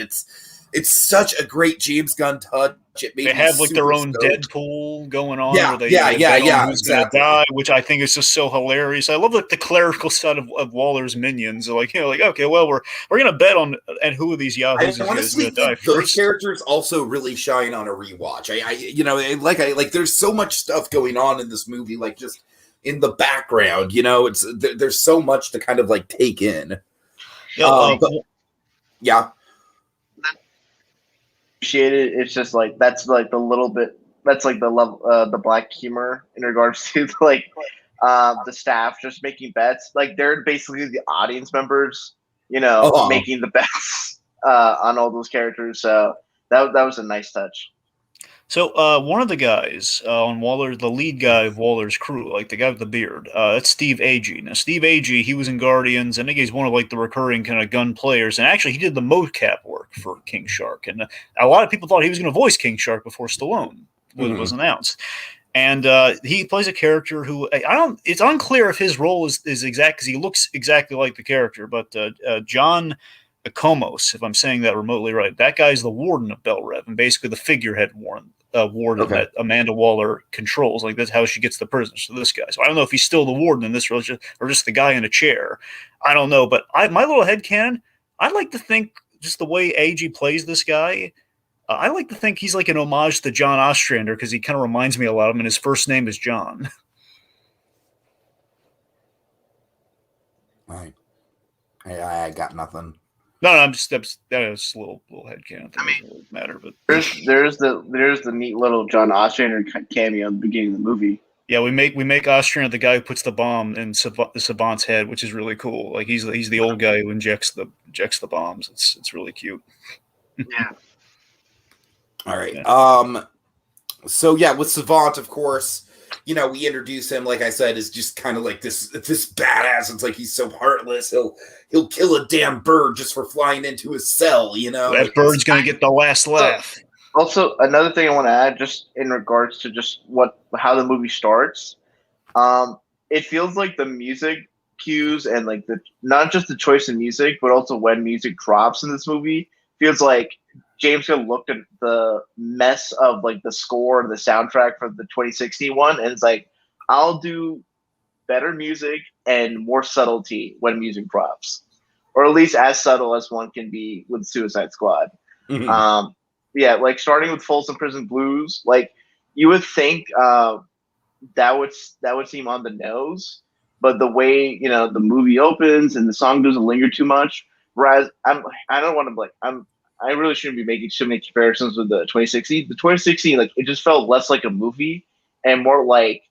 It's such a great James Gunn touch. They have like their own Deadpool going on. Yeah, who's exactly. Gonna die, which I think is just so hilarious. I love like the clerical side of Waller's minions. Like, okay, well, we're gonna bet on and who of these yahoos is gonna die first. Those characters also really shine on a rewatch. There's so much stuff going on in this movie, like just in the background. There's so much to kind of like take in. Yeah. It's just like that's like the little bit that's like the love the black humor in regards to like the staff just making bets. Like, they're basically the audience members, making the bets on all those characters. So that was a nice touch. So one of the guys on Waller, the lead guy of Waller's crew, like the guy with the beard, that's Steve Agee. Now, Steve Agee, he was in Guardians, and I think he's one of like the recurring kind of gun players. And actually, he did the mocap work for King Shark. And a lot of people thought he was going to voice King Shark before Stallone was announced. And he plays a character who it's unclear if his role is exact, because he looks exactly like the character. But John Acomos, if I'm saying that remotely right, that guy's the warden of Bell Rev, and basically the figurehead warden that Amanda Waller controls. Like, that's how she gets the prisoners to this guy. So I don't know if he's still the warden in this religion or just the guy in a chair. I don't know, but my little headcanon, I like to think just the way Agee plays this guy, I like to think he's like an homage to John Ostrander, because he kind of reminds me a lot of him, and his first name is John. Right. I got nothing. No, I'm just that was a little headcanon. I mean, it doesn't matter, but there's the neat little John Ostrander cameo in the beginning of the movie. Yeah, we make Ostrander the guy who puts the bomb in Savant's head, which is really cool. Like, he's the old guy who injects the bombs. It's really cute. Yeah. All right. Yeah. So yeah, with Savant, of course, you know, we introduce him, like I said, is just kind of like this badass. It's like he's so heartless. He'll kill a damn bird just for flying into his cell, you know. That bird's gonna get the last laugh. Also, another thing I want to add, just in regards to just how the movie starts, it feels like the music cues and like the not just the choice of music, but also when music drops in this movie, feels like James Gunn looked at the mess of like the score and the soundtrack for the 2016 one, and it's like, I'll do better music and more subtlety when music drops, or at least as subtle as one can be with Suicide Squad. Mhm. Yeah, like starting with Folsom Prison Blues, like you would think that would seem on the nose, but the way the movie opens and the song doesn't linger too much. Whereas I don't want to I really shouldn't be making so many comparisons with the 2016. The 2016, like it just felt less like a movie and more like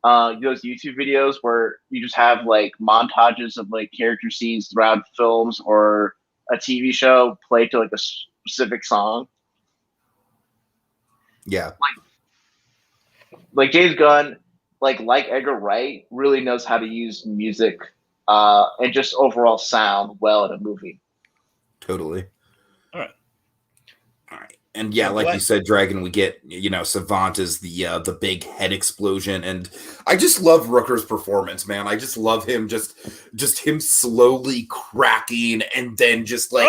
those YouTube videos where you just have like montages of like character scenes throughout films or a TV show played to like a specific song. Yeah. Like James Gunn, like Edgar Wright, really knows how to use music and just overall sound well in a movie. Totally. All right. And yeah, like you said, Dragon, we get, Savant is the big head explosion, and I just love Rooker's performance, man. I just love him, just him slowly cracking, and then just like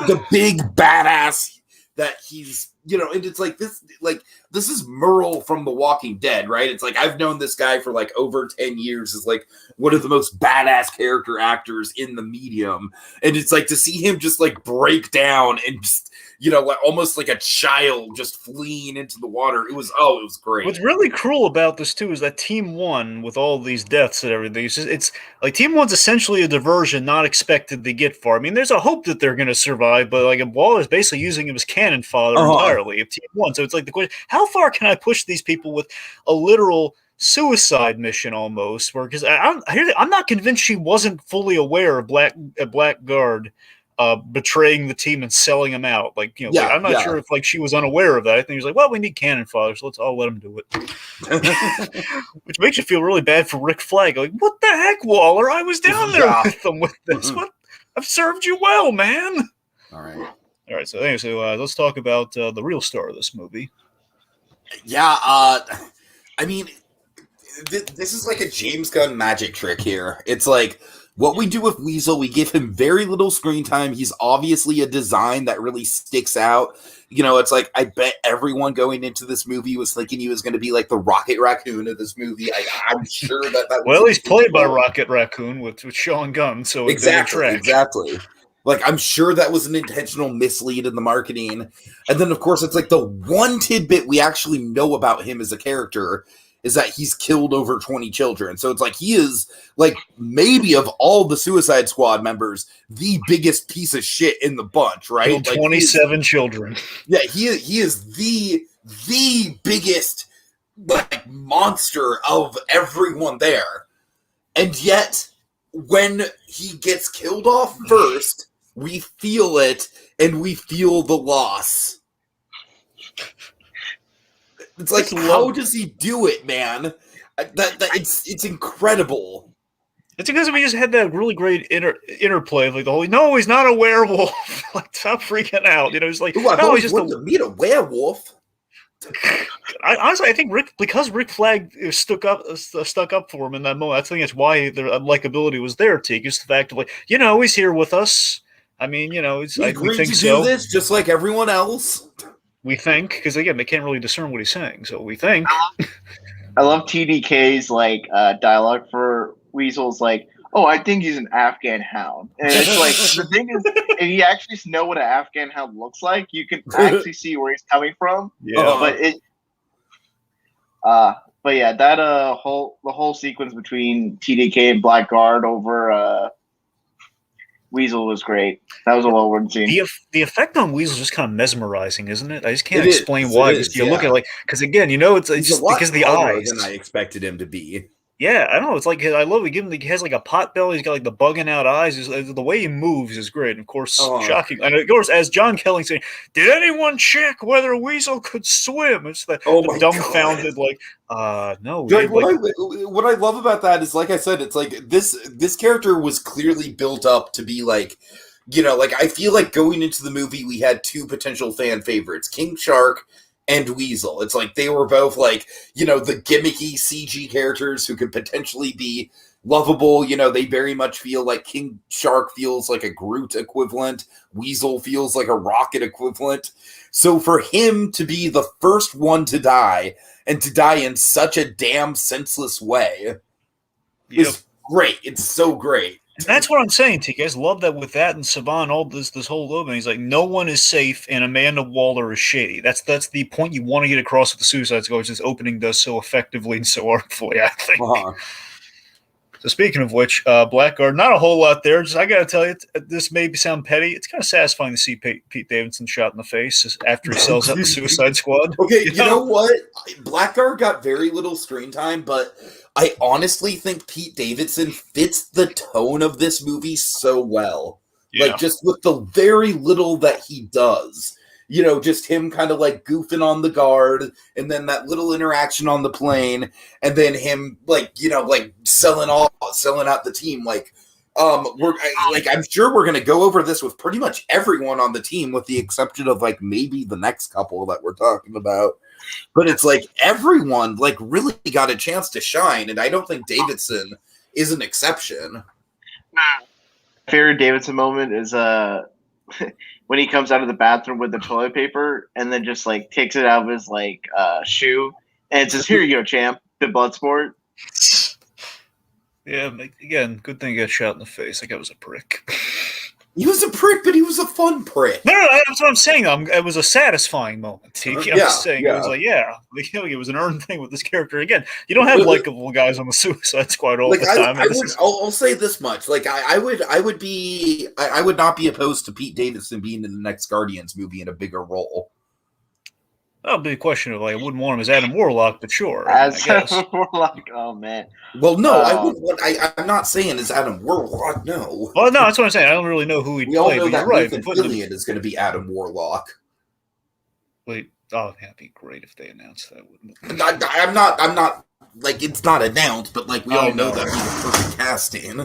the big badass that he's, and it's like this is Merle from The Walking Dead, right? It's like I've known this guy for like over 10 years as like one of the most badass character actors in the medium, and it's like to see him just like break down and just, like almost like a child just fleeing into the water. It was great. What's really cruel about this too is that Team 1, with all these deaths and everything, it's like Team 1's essentially a diversion, not expected to get far. I mean, there's a hope that they're going to survive, but like Waller's basically using him as cannon fodder entirely of Team 1. So it's like the question: how far can I push these people with a literal suicide mission almost? Because I'm not convinced she wasn't fully aware of Blackguard betraying the team and selling him out. I'm not sure if like she was unaware of that. I think he was like, well, we need cannon fodder, so let's all let him do it. Which makes you feel really bad for Rick Flagg. Like, what the heck, Waller? I was down there with them with this. What? I've served you well, man. All right. So anyway, let's talk about the real star of this movie. Yeah. I mean, this is like a James Gunn magic trick here. It's like, what we do with Weasel, we give him very little screen time. He's obviously a design that really sticks out. It's like, I bet everyone going into this movie was thinking he was going to be like the Rocket Raccoon of this movie. I'm sure that was... Well, he's played by Rocket Raccoon with Sean Gunn, so exactly. Like, I'm sure that was an intentional mislead in the marketing. And then, of course, it's like the one tidbit we actually know about him as a character is that he's killed over 20 children. So it's like he is, like, maybe of all the Suicide Squad members, the biggest piece of shit in the bunch, right? Killed 27 children. Yeah, he is the biggest, like, monster of everyone there. And yet, when he gets killed off first, we feel it, and we feel the loss. It's like, how does he do it, man? It's incredible. It's because we just had that really great interplay of like the whole, no, he's not a werewolf. Like, stop freaking out. It's like, no, he's just to meet a werewolf. Honestly, I think because Rick Flagg stuck up for him in that moment. I think that's why the likability was there. Teak is the fact of like, he's here with us. I mean, we think so. Do this just like everyone else. We think, because again, they can't really discern what he's saying, so we think. I love TDK's like dialogue for Weasel's like, oh, I think he's an Afghan hound, and it's like the thing is, if you actually know what an Afghan hound looks like, you can actually see where he's coming from. Yeah, but yeah, that the whole sequence between TDK and Blackguard over Weasel was great. That was a well-worn scene. The effect on Weasel is just kind of mesmerizing, isn't it? I just can't explain why. You look at it like, because again, it's just because of the eyes. Than I expected him to be. Yeah, I don't know. It's like I love it. He has like a pot belly. He's got like the bugging out eyes. The way he moves is great. And of course, shocking. And of course, as John Kelly saying, "Did anyone check whether a weasel could swim?" It's the dumbfounded, God. No. What I love about that is, like I said, it's like this character was clearly built up to be like, like I feel like going into the movie we had two potential fan favorites, King Shark and Weasel. It's like they were both like, the gimmicky CG characters who could potentially be lovable. They very much feel like King Shark feels like a Groot equivalent. Weasel feels like a Rocket equivalent. So for him to be the first one to die, and to die in such a damn senseless way, is great. It's so great. And that's what I'm saying, T. Guys, love that with that and Savant, all this whole opening. He's like, no one is safe, and Amanda Waller is shady. That's the point you want to get across with the Suicide Squad, which this opening does so effectively and so artfully, I think. So speaking of which, Blackguard, not a whole lot there. Just I got to tell you, this may sound petty. It's kind of satisfying to see Pete Davidson shot in the face after he sells out the Suicide Squad. Okay, you know what? Blackguard got very little screen time, but I honestly think Pete Davidson fits the tone of this movie so well. Yeah. Like, just with the very little that he does. Just him kind of like goofing on the guard, and then that little interaction on the plane, and then him like selling out the team. I'm sure we're gonna go over this with pretty much everyone on the team, with the exception of like maybe the next couple that we're talking about. But it's like everyone like really got a chance to shine, and I don't think Davidson is an exception. Favorite Davidson moment is when he comes out of the bathroom with the toilet paper and then just like takes it out of his like shoe and it says, "Here you go, champ." The Bloodsport. Yeah, again, good thing he got shot in the face. That guy was a prick. He was a prick, but he was a fun prick. No, that's what I'm saying. It was a satisfying moment, Tiki. I'm just saying, it was like, it was an earned thing with this character. Again, you don't have likable guys on the Suicide Squad all the time. I'll say this much: like, I would not be opposed to Pete Davidson being in the next Guardians movie in a bigger role. That'll be a question of like, I wouldn't want him as Adam Warlock, but sure. As Adam Warlock, oh man. Well, no, I wouldn't. I'm not saying as Adam Warlock. No. Well, no, that's what I'm saying. I don't really know who he'd play. We all know that right. Fillion is going to be Adam Warlock. Wait, that'd be great if they announced that. Wouldn't I'm not. Like, it's not announced, but like we all know that'd be the perfect casting.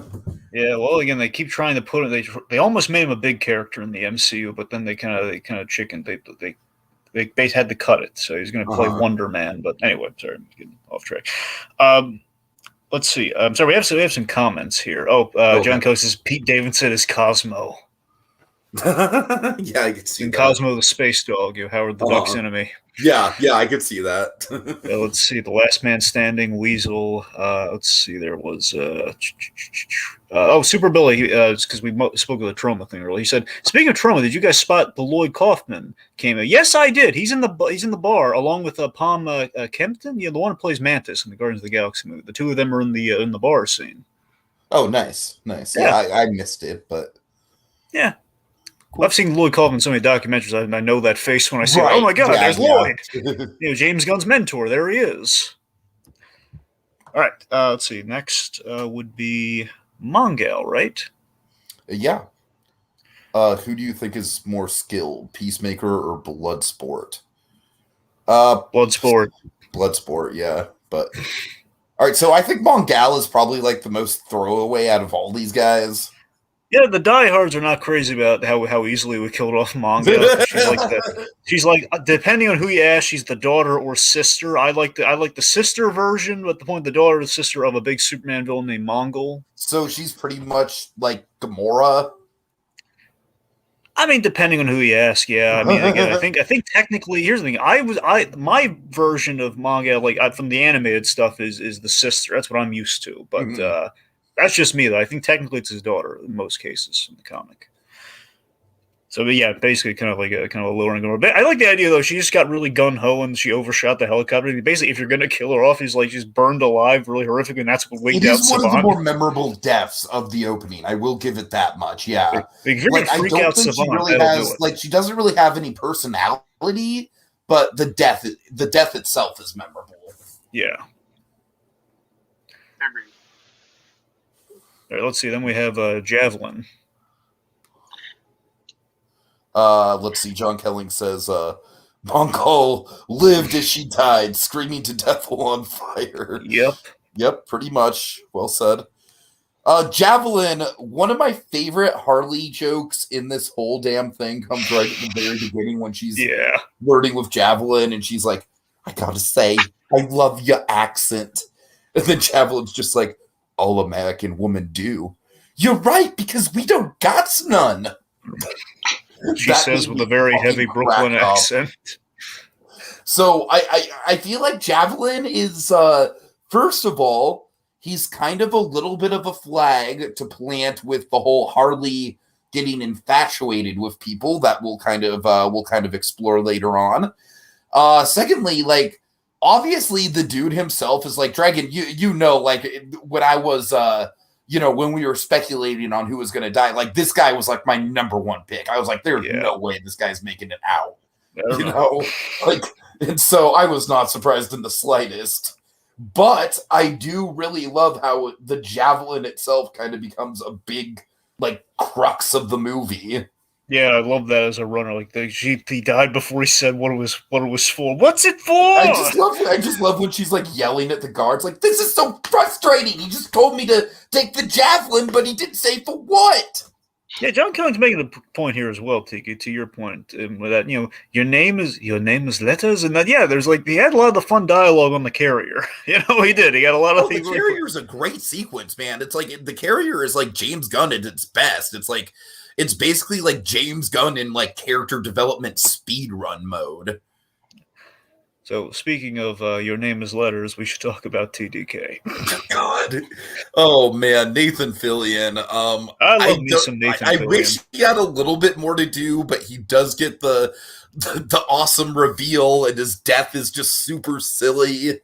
Yeah, well, again, they keep trying to put it. They almost made him a big character in the MCU, but then they kind of chickened. They had to cut it, so he's going to play Wonder Man. But anyway, sorry, I'm getting off track. Let's see. I'm sorry, we have some comments here. John Coe says Pete Davidson is Cosmo. Yeah, I could see and that. Cosmo the space dog, Howard the Duck's enemy. Yeah, I could see that. Let's see. The Last Man Standing, Weasel. Let's see. There was Super Billy. Because we spoke of the trauma thing earlier. He said, "Speaking of trauma, did you guys spot the Lloyd Kaufman cameo?" Yes, I did. He's in the bar along with Palm Kempton. Yeah, the one who plays Mantis in the Guardians of the Galaxy movie. The two of them are in the bar scene. Oh, nice. Yeah, I missed it, but yeah. Cool. I've seen Lloyd Kaufman in so many documentaries. I know that face when I see it. Oh my God, there's Lloyd. James Gunn's mentor. There he is. All right. Let's see. Next would be Mongal, right? Yeah. Who do you think is more skilled, Peacemaker or Bloodsport? Bloodsport. Bloodsport, yeah. But all right, so I think Mongal is probably like the most throwaway out of all these guys. Yeah, the diehards are not crazy about how easily we killed off Mongal. She's like depending on who you ask, she's the daughter or sister. I like the sister version, but the point the daughter or sister of a big Superman villain named Mongol. So she's pretty much like Gamora. I mean, depending on who you ask, yeah. I mean, again, I think technically, here's the thing. My version of Mongal, from the animated stuff, is the sister. That's what I'm used to, but. That's just me, though. I think technically it's his daughter in most cases in the comic. So, but yeah, basically kind of a lowering her. But I like the idea, though. She just got really gun-ho and she overshot the helicopter. Basically, if you're going to kill her off, she's burned alive really horrifically, and that's what wigged out Savant. It is one of the more memorable deaths of the opening. I will give it that much, yeah. If you're going to freak out Savant, she doesn't really have any personality, but the death itself is memorable. Yeah. Agreed. All right, let's see. Then we have Javelin. Let's see. John Kelling says, Mongol lived as she died, screaming to death while on fire. Yep, pretty much. Well said. Javelin, one of my favorite Harley jokes in this whole damn thing comes right at the very beginning when she's flirting with Javelin and she's like, I gotta say, I love your accent. And then Javelin's just like, all American women do. You're right, because we don't got none. She says with a very heavy Brooklyn accent. So I feel like Javelin is, first of all, he's kind of a little bit of a flag to plant with the whole Harley getting infatuated with people that we'll kind of explore later on. Secondly, like, obviously the dude himself is like, Dragon, you know, like when I was, when we were speculating on who was going to die, like this guy was like my number one pick. I was like, there's no way this guy's making it out, and so I was not surprised in the slightest. But I do really love how the Javelin itself kind of becomes a big, like, crux of the movie. Yeah, I love that as a runner. Like, he died before he said what it was for. What's it for? I just love when she's, like, yelling at the guards, like, this is so frustrating. He just told me to take the Javelin, but he didn't say for what. Yeah, John Kelling's making a point here as well, Tiki, to your point, with that, your name is letters, and that, there's like, he had a lot of the fun dialogue on the carrier. He did. He got a lot of the carrier's a great sequence, man. It's like, the carrier is like James Gunn at its best. It's like, it's basically like James Gunn in like character development speed run mode. So, speaking of your name is letters, we should talk about TDK. God. Oh, man. Nathan Fillion. I love me some Nathan Fillion. I wish he had a little bit more to do, but he does get the awesome reveal, and his death is just super silly.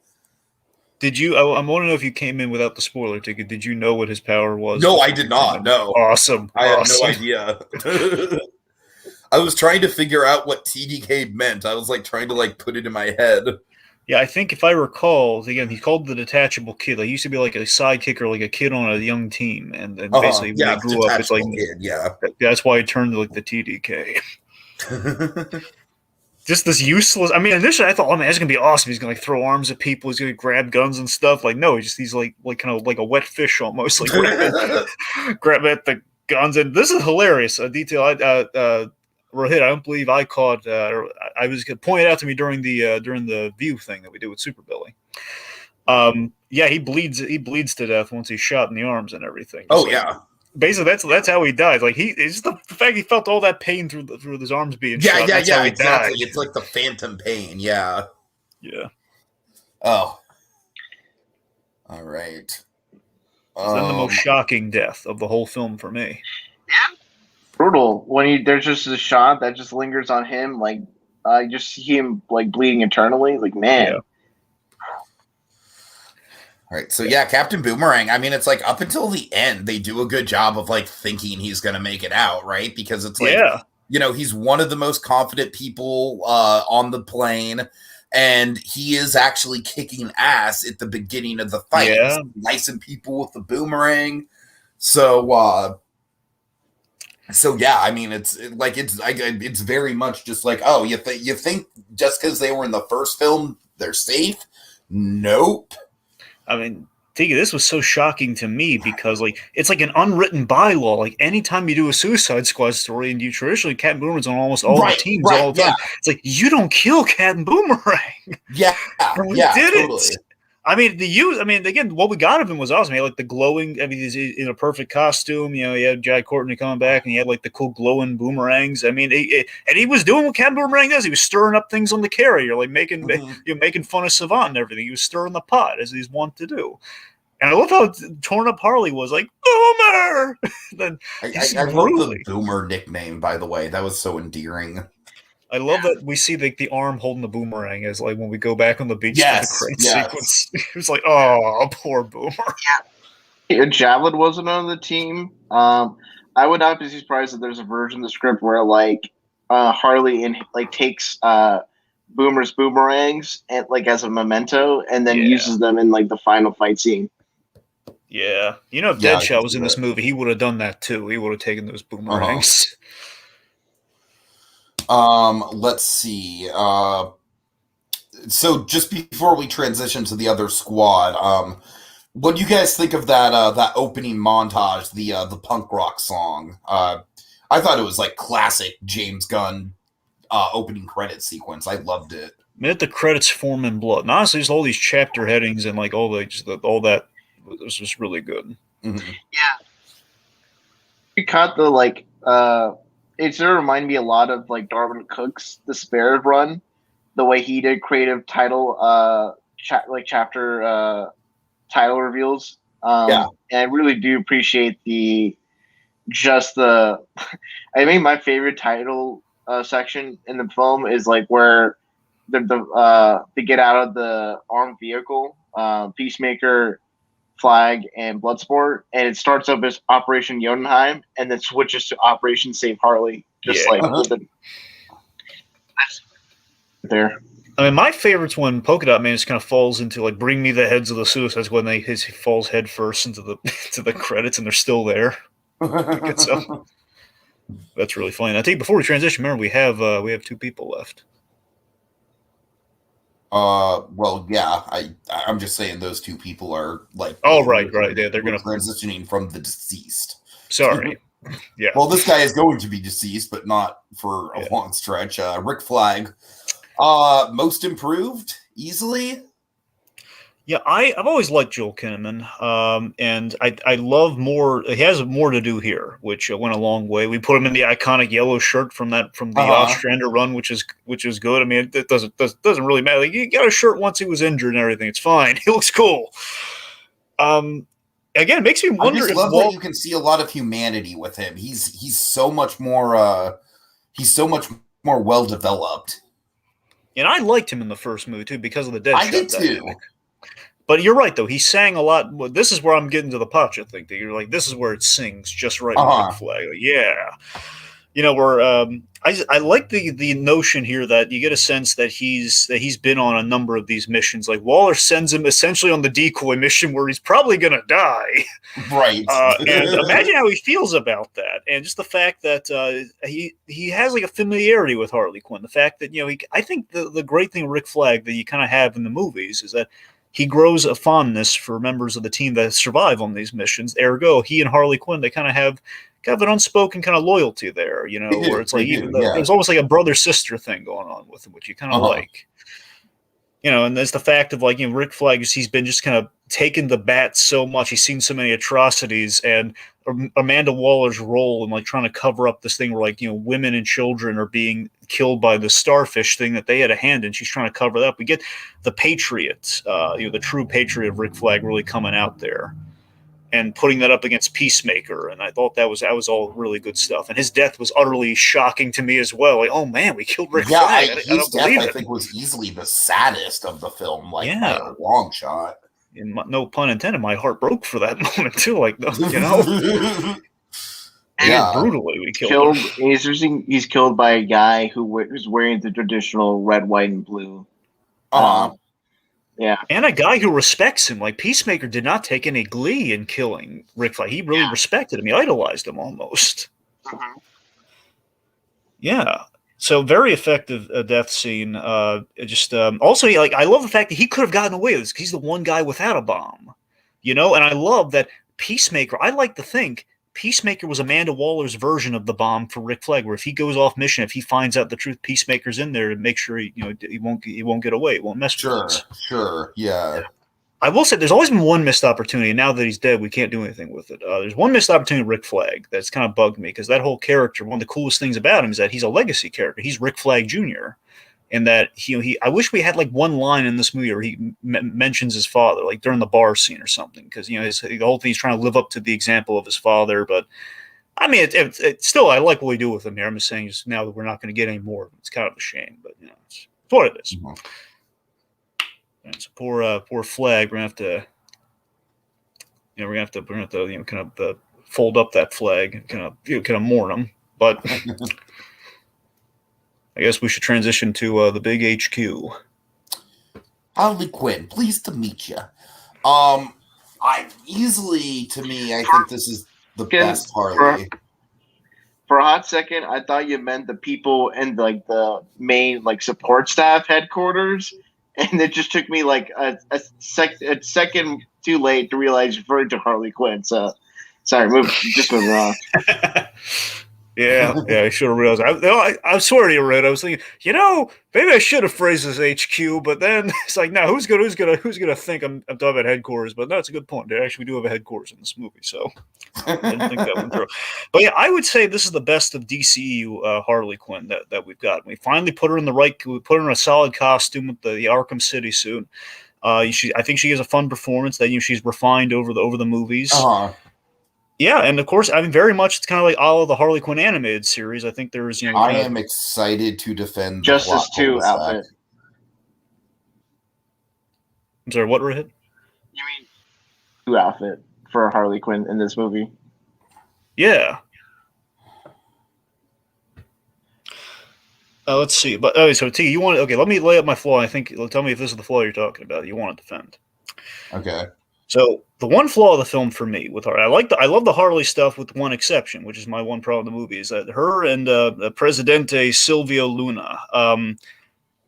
Did you? I'm wondering if you came in without the spoiler ticket. Did you know what his power was? No, I did not. No. Awesome. I have no idea. I was trying to figure out what TDK meant. I was like trying to like put it in my head. Yeah, I think if I recall, again, he's called the detachable kid. Like, he used to be like a sidekick or like a kid on a young team, and basically when he grew up, it's like kid, that's why he turned to like the TDK. Just this useless. I mean, initially I thought, oh man, it's gonna be awesome. He's gonna like throw arms at people. He's gonna grab guns and stuff. Like, no, he's like kind of like a wet fish almost. Like grab at the guns, and this is hilarious. A detail. Rohith, I don't believe I caught. I was pointed out to me during the view thing that we did with Super Billy. He bleeds to death once he's shot in the arms and everything. Oh yeah. Basically, that's how he died. Like it's the fact he felt all that pain through his arms being shot. Yeah, exactly. Died. It's like the phantom pain. Yeah. Yeah. Oh. All right. Then the most shocking death of the whole film for me. Yeah. Brutal. When there's just a shot that just lingers on him, like I just see him like bleeding internally. Like, man. Yeah. All right, so Captain Boomerang. I mean, it's like up until the end, they do a good job of like thinking he's gonna make it out, right? Because it's like, he's one of the most confident people on the plane, and he is actually kicking ass at the beginning of the fight. Yeah. He's nicing people with the boomerang. So I mean, it's very much just like, oh, you think just because they were in the first film they're safe? Nope. I mean, Tiki, this was so shocking to me because, like, it's like an unwritten bylaw. Like, anytime you do a Suicide Squad story, and you traditionally Captain Boomerang's on almost all the teams all the time, it's like, you don't kill Captain Boomerang. Yeah, we did totally. It. I mean, again, what we got of him was awesome. He had like the glowing. I mean, he's in a perfect costume. He had Jai Courtney coming back, and he had like the cool glowing boomerangs. I mean, he was doing what Captain Boomerang does. He was stirring up things on the carrier, like making fun of Savant and everything. He was stirring the pot as he's wont to do. And I love how torn up Harley was, like, Boomer. Then I love the Boomer nickname, by the way. That was so endearing. I love that we see the arm holding the boomerang as like when we go back on the beach to the crane sequence. It's like, oh, poor Boomer. Yeah. Javelin wasn't on the team. I would not be surprised if there's a version of the script where like Harley takes Boomer's boomerangs and like as a memento and then uses them in like the final fight scene. Yeah. You know, if Yeah, I Deadshot can was see in this that. movie, he would have done that too. He would have taken those boomerangs. Let's see. So just before we transition to the other squad, what do you guys think of that opening montage, the punk rock song? I thought it was like classic James Gunn opening credit sequence. I loved it. Minute the credits form in blood. And honestly, just all these chapter headings and like all that was just really good. Mm-hmm. Yeah. You caught the it sort of reminded me a lot of like Darwin Cook's Despair run, the way he did creative title chapter title reveals. Yeah. And I really do appreciate I think my favorite title section in the film is like where they get out of the armed vehicle, Peacemaker, Flagg, and Bloodsport, and it starts up as Operation Jotunheim, and then switches to Operation Save Harley, just Yeah. like with it there. I mean, my favorite's when Polka Dot Man just kind of falls into like "Bring Me the Heads of the Suicides" when he falls head first into the credits and they're still there. That's really funny. I think before we transition, remember we have 2 people left. Well, yeah. I'm just saying those 2 people are like. Oh, right. Yeah, they're gonna transitioning from the deceased. Sorry. Yeah. Well, this guy is going to be deceased, but not for a long stretch. Rick Flagg, most improved, easily. Yeah, I've always liked Joel Kinnaman, and I love more. He has more to do here, which went a long way. We put him in the iconic yellow shirt from the Ostrander run, which is good. I mean, it doesn't really matter. Like, he got a shirt once he was injured and everything. It's fine. He looks cool. Again, it makes me wonder. I just love that you can see a lot of humanity with him. He's so much more. He's so much more well developed. And I liked him in the first movie too because of the Deadshot. I did too. Dynamic. But you're right, though. He sang a lot. Well, this is where I'm getting to the Pacha thing. That you're like, this is where it sings just right with Rick Flag. Like, yeah. You know, where I like the notion here that you get a sense that he's been on a number of these missions. Like Waller sends him essentially on the decoy mission where he's probably going to die. Right. And imagine how he feels about that. And just the fact that he has like a familiarity with Harley Quinn. The fact that, you know, I think the great thing with Rick Flag that you kind of have in the movies is that he grows a fondness for members of the team that survive on these missions. Ergo, he and Harley Quinn, they kind of have an unspoken kind of loyalty there, you know, where it's like there's almost like a brother-sister thing going on with him, which you kind of like. You know, and there's the fact of like, you know, Rick Flag, he's been just kind of taken the bat so much. He's seen so many atrocities, and Amanda Waller's role in like trying to cover up this thing where like, you know, women and children are being killed by the starfish thing that they had a hand in. She's trying to cover that up. We get the patriot, you know, the true patriot of Rick Flag really coming out there and putting that up against Peacemaker. And I thought that was all really good stuff. And his death was utterly shocking to me as well. Like, oh man, we killed Rick Flag. I don't believe it. I think was easily the saddest of the film, like by a long shot. And no pun intended, my heart broke for that moment too. Like, you know, brutally we killed him. He's killed by a guy who was wearing the traditional red, white, and blue. Yeah, and a guy who respects him. Like Peacemaker did not take any glee in killing Rick Flag. He really respected him. He idolized him almost. Yeah. So very effective death scene. Also, I love the fact that he could have gotten away with this. He's the one guy without a bomb, you know. And I love that Peacemaker. I like to think Peacemaker was Amanda Waller's version of the bomb for Rick Flag, where if he goes off mission, if he finds out the truth, Peacemaker's in there to make sure he won't get away, he won't mess with us. Sure, yeah. I will say there's always been one missed opportunity. Now that he's dead, we can't do anything with it. There's one missed opportunity with Rick Flag that's kind of bugged me because that whole character, one of the coolest things about him is that he's a legacy character. He's Rick Flag Jr. And that I wish we had like one line in this movie where he mentions his father, like during the bar scene or something, because you know the whole thing he's trying to live up to the example of his father. But I mean, it still I like what we do with him here. I'm just saying, just now that we're not going to get any more, it's kind of a shame, but you know, it's what it is. Mm-hmm. And so poor Flag. We're gonna have to, kind of fold up that flag and kind of mourn him, but. I guess we should transition to the big HQ. Harley Quinn, pleased to meet you. Easily, to me, I think this is the best Harley. For a hot second, I thought you meant the people in like the main like support staff headquarters, and it just took me like a second too late to realize you're referring to Harley Quinn. So, sorry, moving on. Yeah, I should have realized. I swear to you, Red. I was thinking, maybe I should have phrased this HQ, but then it's like, no, who's gonna think I'm talking about headquarters? But no, it's a good point. They actually do have a headquarters in this movie, so I didn't think that went through. But yeah, I would say this is the best of DCU Harley Quinn that we've got. We finally put her in we put her in a solid costume with the Arkham City suit. I think she has a fun performance that she's refined over the movies. Uh-huh. Yeah, and of course, I mean, very much it's kind of like all of the Harley Quinn animated series. I think there's, I am excited to defend Justice 2 outfit. I'm sorry, what, Rohith? You mean 2 outfit for Harley Quinn in this movie? Yeah. Let's see. But so T, you want let me lay out my flaw. I think tell me if this is the flaw you're talking about. You want to defend? Okay. So the one flaw of the film for me with her, I love the Harley stuff with one exception, which is my one problem with the movie, is that her and Presidente Silvio Luna,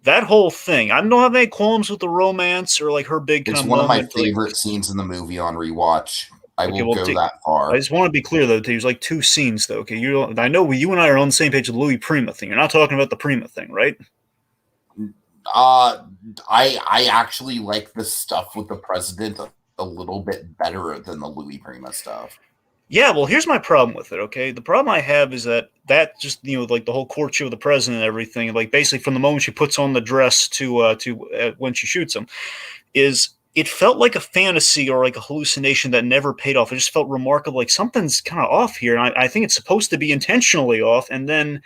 that whole thing, I don't have any qualms with the romance or like her big. It's one of my favorite scenes in the movie on rewatch. I will go that far. I just want to be clear though, there's like 2 scenes though. Okay, I know you and I are on the same page with the Louis Prima thing. You're not talking about the Prima thing, right? I actually like the stuff with the president a little bit better than the Louis Prima stuff. Yeah, well, here's my problem with it, okay? The problem I have is that just, like the whole courtship of the president and everything, like basically from the moment she puts on the dress to when she shoots him, is it felt like a fantasy or like a hallucination that never paid off. It just felt remarkable, like something's kind of off here, and I think it's supposed to be intentionally off, and then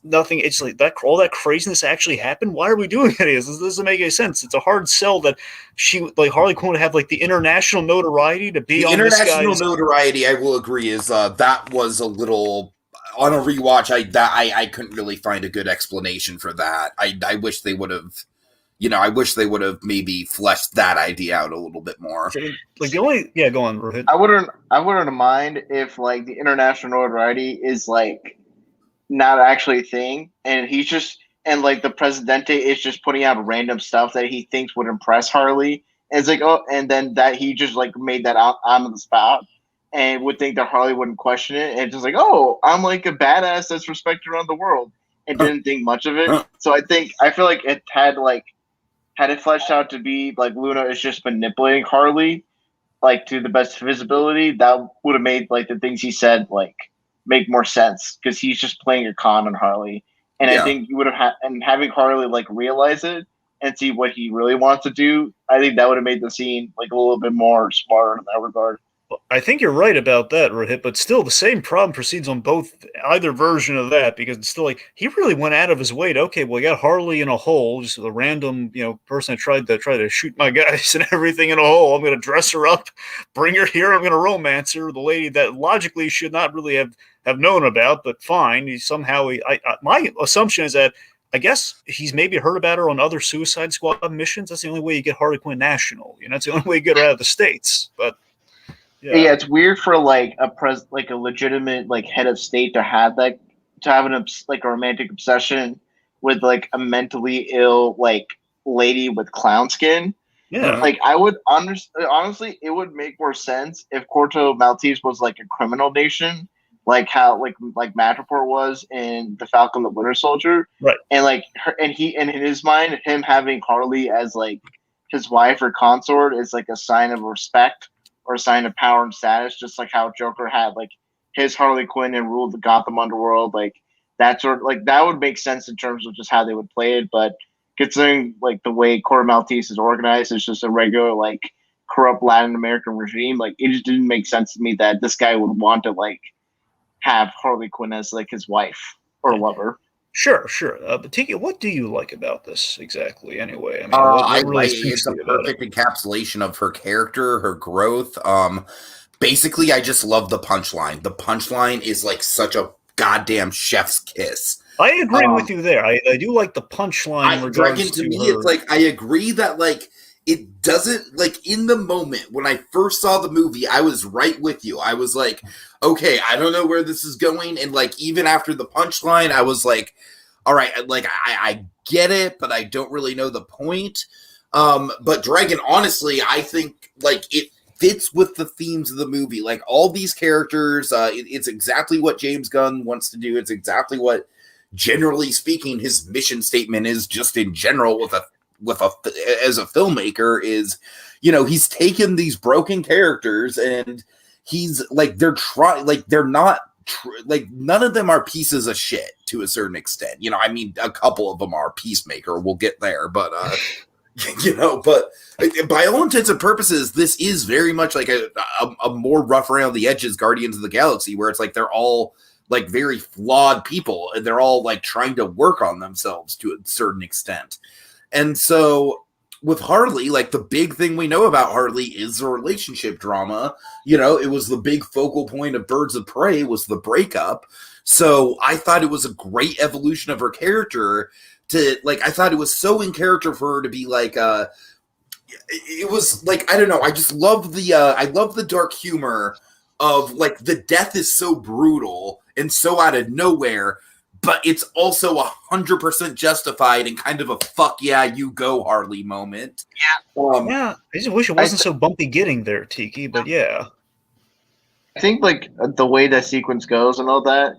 nothing. It's like that. All that craziness actually happened. Why are we doing this? This doesn't make any sense. It's a hard sell that Harley Quinn would have like the international notoriety to be on this guy's. International notoriety, I will agree, is that was a little on a rewatch. I couldn't really find a good explanation for that. I wish they would have. I wish they would have maybe fleshed that idea out a little bit more. Like the only, go on, Rohith. I wouldn't mind if like the international notoriety is like not actually a thing, and he's just like the Presidente is just putting out random stuff that he thinks would impress Harley, and it's like and then that he just like made that out on the spot, and would think that Harley wouldn't question it, and just like I'm like a badass that's respected around the world, and didn't think much of it. So I feel like it had it fleshed out to be like Luna is just manipulating Harley, like to the best of his ability, that would have made like the things he said like make more sense, because he's just playing a con on Harley. And I think you would have and having Harley like realize it and see what he really wants to do, I think that would have made the scene like a little bit more smarter in that regard. I think you're right about that, Rohit, but still the same problem proceeds on either version of that, because it's still like he really went out of his way to, okay, well, we got Harley in a hole, just a random, person that tried to shoot my guys and everything in a hole. I'm going to dress her up, bring her here, I'm going to romance her, the lady that logically should not really have known about, but fine. My assumption is that I guess he's maybe heard about her on other Suicide Squad missions. That's the only way you get Harley Quinn national. That's the only way you get her out of the States, but. Yeah, it's weird for like a legitimate like head of state to have a romantic obsession with like a mentally ill like lady with clown skin. Yeah, like I would honestly, it would make more sense if Corto Maltese was like a criminal nation, like how like Madripoor was in The Falcon the Winter Soldier, right? And like and in his mind, him having Harley as like his wife or consort is like a sign of respect or a sign of power and status, just like how Joker had like his Harley Quinn and ruled the Gotham underworld. Like that would make sense in terms of just how they would play it. But considering like the way Corto Maltese is organized, it's just a regular like corrupt Latin American regime. Like it just didn't make sense to me that this guy would want to like have Harley Quinn as like his wife or lover. Sure. But Tiki, what do you like about this exactly? Anyway, I mean, what really it's a perfect encapsulation of her character, her growth. Basically, I just love the punchline. The punchline is like such a goddamn chef's kiss. I agree with you there. I do like the punchline. Dragon, to me, it's like I agree that like it doesn't, like, in the moment when I first saw the movie, I was right with you. I was like, okay, I don't know where this is going. And, like, even after the punchline, I was like, all right, like, I get it, but I don't really know the point. But Dragon, honestly, I think, like, it fits with the themes of the movie. Like, all these characters, it's exactly what James Gunn wants to do. It's exactly what, generally speaking, his mission statement is, just in general as a filmmaker, is, you know, he's taken these broken characters and he's like, they're not like, none of them are pieces of shit to a certain extent. You know, I mean, a couple of them are. Peacemaker, we'll get there, but you know, but by all intents and purposes, this is very much like a more rough around the edges Guardians of the Galaxy, where it's like they're all like very flawed people and they're all like trying to work on themselves to a certain extent. And so with Harley, like, the big thing we know about Harley is the relationship drama. You know, it was the big focal point of Birds of Prey, was the breakup. So I thought it was a great evolution of her character to, like, I thought it was so in character for her to be like, it was like, I don't know, I just love I love the dark humor of, like, the death is so brutal and so out of nowhere, but it's also 100% justified and kind of a fuck yeah, you go Harley moment. Yeah, I just wish it wasn't so bumpy getting there, Tiki, but yeah. I think, like, the way that sequence goes and all that,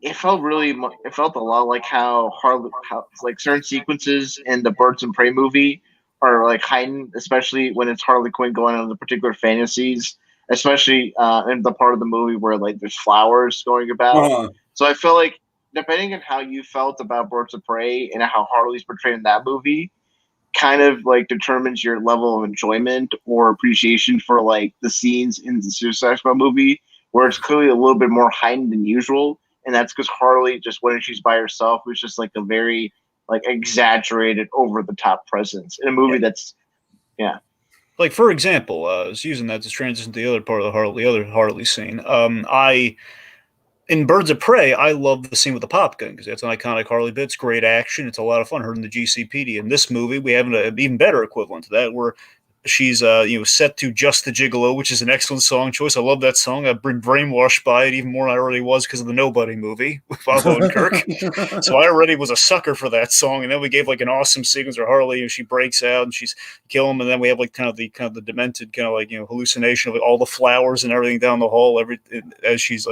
it felt a lot like how like certain sequences in the Birds and Prey movie are like heightened, especially when it's Harley Quinn going on the particular fantasies, especially in the part of the movie where, like, there's flowers going about. So I feel like, depending on how you felt about Birds of Prey and how Harley's portrayed in that movie, kind of like determines your level of enjoyment or appreciation for, like, the scenes in the Suicide Squad movie, where it's clearly a little bit more heightened than usual. And that's because Harley, just when she's by herself, was just like a very, like, exaggerated, over the top presence in a movie that's, yeah. Like, for example, I was using that to transition to the other part of the other Harley scene. In Birds of Prey, I love the scene with the pop gun because it's an iconic Harley bit. It's great action. It's a lot of fun. Heard in the GCPD. In this movie, we have an even better equivalent to that, where she's set to Just the Gigolo, which is an excellent song choice. I love that song. I've been brainwashed by it even more than I already was because of the Nobody movie with Bob Odenkirk. So I already was a sucker for that song. And then we gave, like, an awesome sequence where Harley, she breaks out and she's killing him, and then we have, like, kind of the demented kind of, like, hallucination of all the flowers and everything down the hall as she's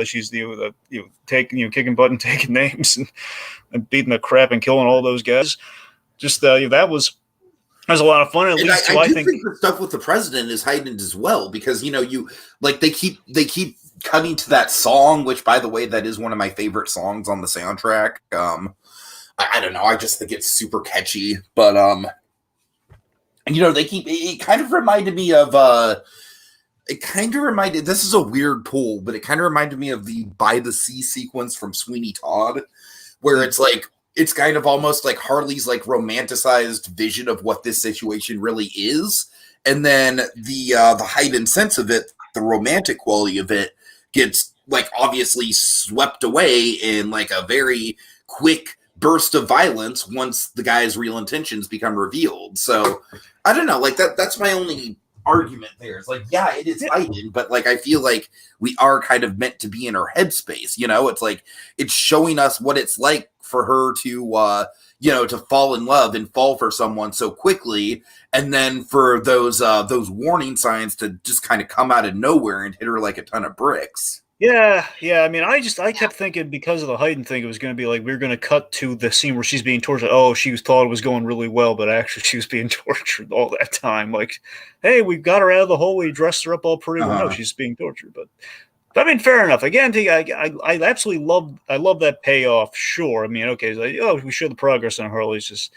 kicking butt and taking names and beating the crap and killing all those guys. Just that was a lot of fun. At least I think the stuff with the president is heightened as well, because, you know, they keep cutting to that song, which, by the way, that is one of my favorite songs on the soundtrack. I don't know, I just think it's super catchy, but you know, it kind of reminded me of this is a weird pull, but it kind of reminded me of the By the Sea sequence from Sweeney Todd, where it's like, it's kind of almost like Harley's, like, romanticized vision of what this situation really is. And then the heightened sense of it, the romantic quality of it, gets, like, obviously swept away in, like, a very quick burst of violence once the guy's real intentions become revealed. So I don't know, like, that's my only argument there. It's like, yeah, it is heightened, but, like, I feel like we are kind of meant to be in her headspace, you know? It's like, it's showing us what it's like for her to to fall in love and fall for someone so quickly, and then for those warning signs to just kind of come out of nowhere and hit her like a ton of bricks. Yeah. I mean, I kept thinking, because of the heightened thing, it was going to be like, we're going to cut to the scene where she's being tortured. Oh, thought it was going really well, but actually she was being tortured all that time. Like, hey, we got her out of the hole. We dressed her up all pretty. Well, no, she's being tortured. But I mean, fair enough. Again, I absolutely love that payoff. Sure. I mean, okay, like, we show the progress on Harley. It's just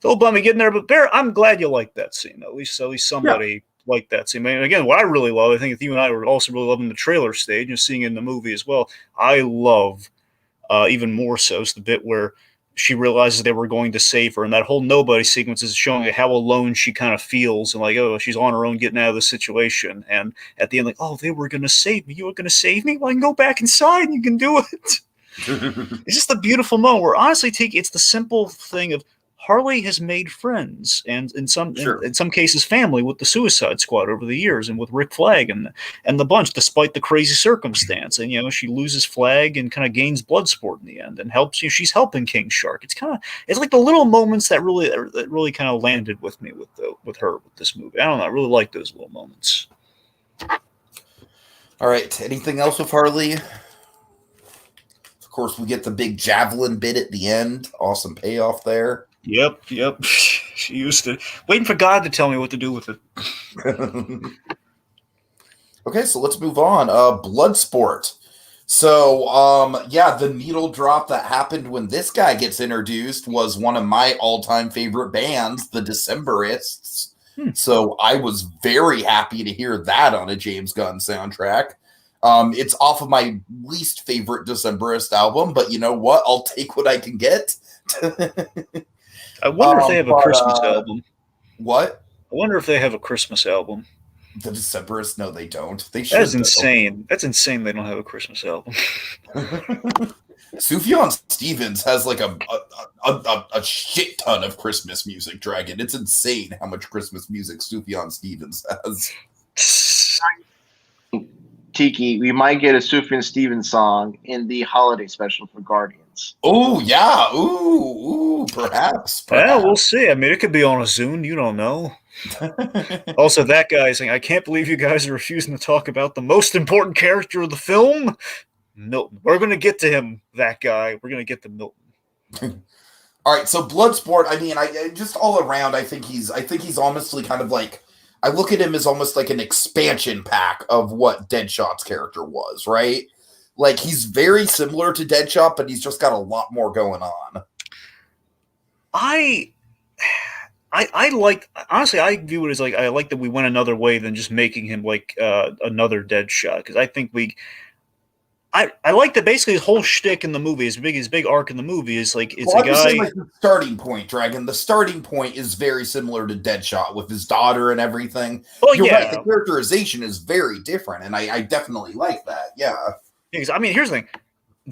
a little bummy getting there, but Bear, I'm glad you liked that scene. At least somebody liked that scene. I mean, again, what I really love, I think if you and I were also really loving the trailer stage and seeing it in the movie as well, I love even more so is the bit where she realizes they were going to save her, and that whole Nobody sequence is showing how alone she kind of feels, and like, oh, she's on her own getting out of the situation. And at the end, like, oh, they were going to save me. You were going to save me? Well, I can go back inside and you can do it. It's just a beautiful moment where, honestly, it's the simple thing of, Harley has made friends and in some cases family with the Suicide Squad over the years, and with Rick Flag and the bunch, despite the crazy circumstance. And she loses Flag and kind of gains Bloodsport in the end, and helps. She's helping King Shark. It's like the little moments that really kind of landed with me with her with this movie. I don't know. I really like those little moments. All right. Anything else with Harley? Of course, we get the big javelin bit at the end. Awesome payoff there. Yep. She used to waiting for God to tell me what to do with it. Okay, so let's move on. Bloodsport. So, the needle drop that happened when this guy gets introduced was one of my all-time favorite bands, the Decemberists. So I was very happy to hear that on a James Gunn soundtrack. It's off of my least favorite Decemberist album, but you know what? I'll take what I can get. I wonder if they have a Christmas album. What? I wonder if they have a Christmas album. The Decemberists? No, they don't. They should. That's insane. That's insane. They don't have a Christmas album. Sufjan Stevens has like a shit ton of Christmas music, Dragon. It's insane how much Christmas music Sufjan Stevens has. Tiki, we might get a Sufjan Stevens song in the holiday special for Guardians. Oh, yeah. Ooh, perhaps. Yeah, we'll see. I mean, it could be on a Zune. You don't know. Also, that guy saying, I can't believe you guys are refusing to talk about the most important character of the film, Milton. We're going to get to him, that guy. We're going to get to Milton. All right, so Bloodsport, I mean, I just all around, I think he's honestly kind of like, I look at him as almost like an expansion pack of what Deadshot's character was, right? Like, he's very similar to Deadshot, but he's just got a lot more going on. I like, honestly, I view it as like, I like that we went another way than just making him like another Deadshot, because I think I like that basically his whole shtick in the movie, his big arc in the movie is like, it's a guy. Like the starting point, Dragon. The starting point is very similar to Deadshot with his daughter and everything. Oh, You're yeah. right, the characterization is very different, and I definitely like that. Yeah. Because, I mean, here's the thing.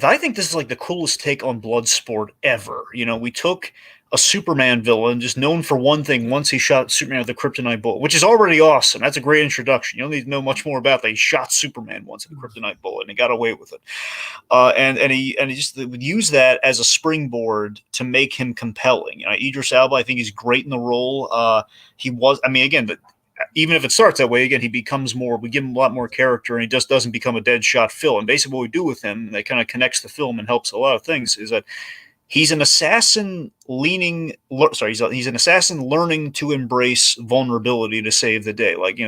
I think this is like the coolest take on Bloodsport ever. We took a Superman villain just known for one thing once he shot Superman with a kryptonite bullet, which is already awesome. That's a great introduction. You don't need to know much more about that. He shot Superman once with a kryptonite bullet, and he got away with it. And he just would use that as a springboard to make him compelling. Idris Elba, I think he's great in the role. He was, I mean, again, but even if it starts that way, again, he becomes more, we give him a lot more character, and he just doesn't become a Deadshot Phil. And basically what we do with him, that kind of connects the film and helps a lot of things, is that he's an assassin he's an assassin learning to embrace vulnerability to save the day. Like,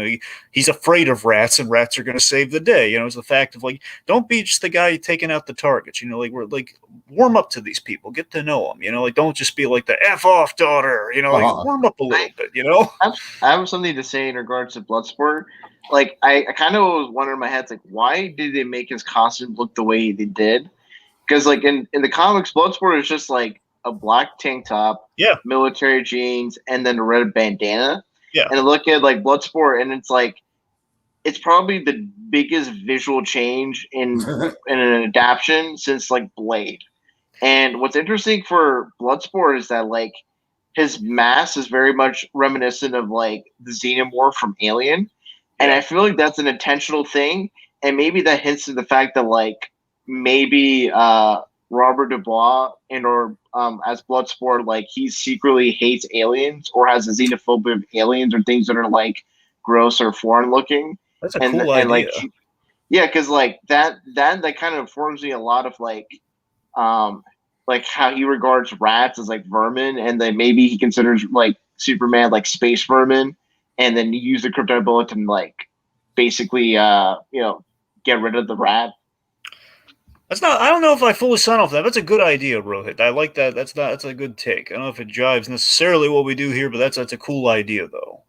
he's afraid of rats, and rats are going to save the day. It's the fact of like, don't be just the guy taking out the targets. Like, we're like, warm up to these people, get to know them. Like, don't just be like the F off daughter. Like, warm up a little bit. I have something to say in regards to Bloodsport. Like, I kind of was wondering in my head, like, why did they make his costume look the way they did? Because, like, in the comics, Bloodsport is just, like, a black tank top, military jeans, and then a red bandana. Yeah. And I look at, like, Bloodsport, and it's, like, it's probably the biggest visual change in an adaptation since, like, Blade. And what's interesting for Bloodsport is that, like, his mask is very much reminiscent of, like, the Xenomorph from Alien. And I feel like that's an intentional thing. And maybe that hints to the fact that, like, maybe Robert Dubois or as Bloodsport, like, he secretly hates aliens or has a xenophobia of aliens or things that are like gross or foreign looking. That's a cool idea. And like, because like that kind of informs me a lot of like how he regards rats as like vermin, and then maybe he considers like Superman like space vermin, and then use the kryptonite bullet to like basically get rid of the rat. I don't know if I fully sign off that. That's a good idea, Rohith. I like that. That's a good take. I don't know if it jives necessarily what we do here, but that's a cool idea though.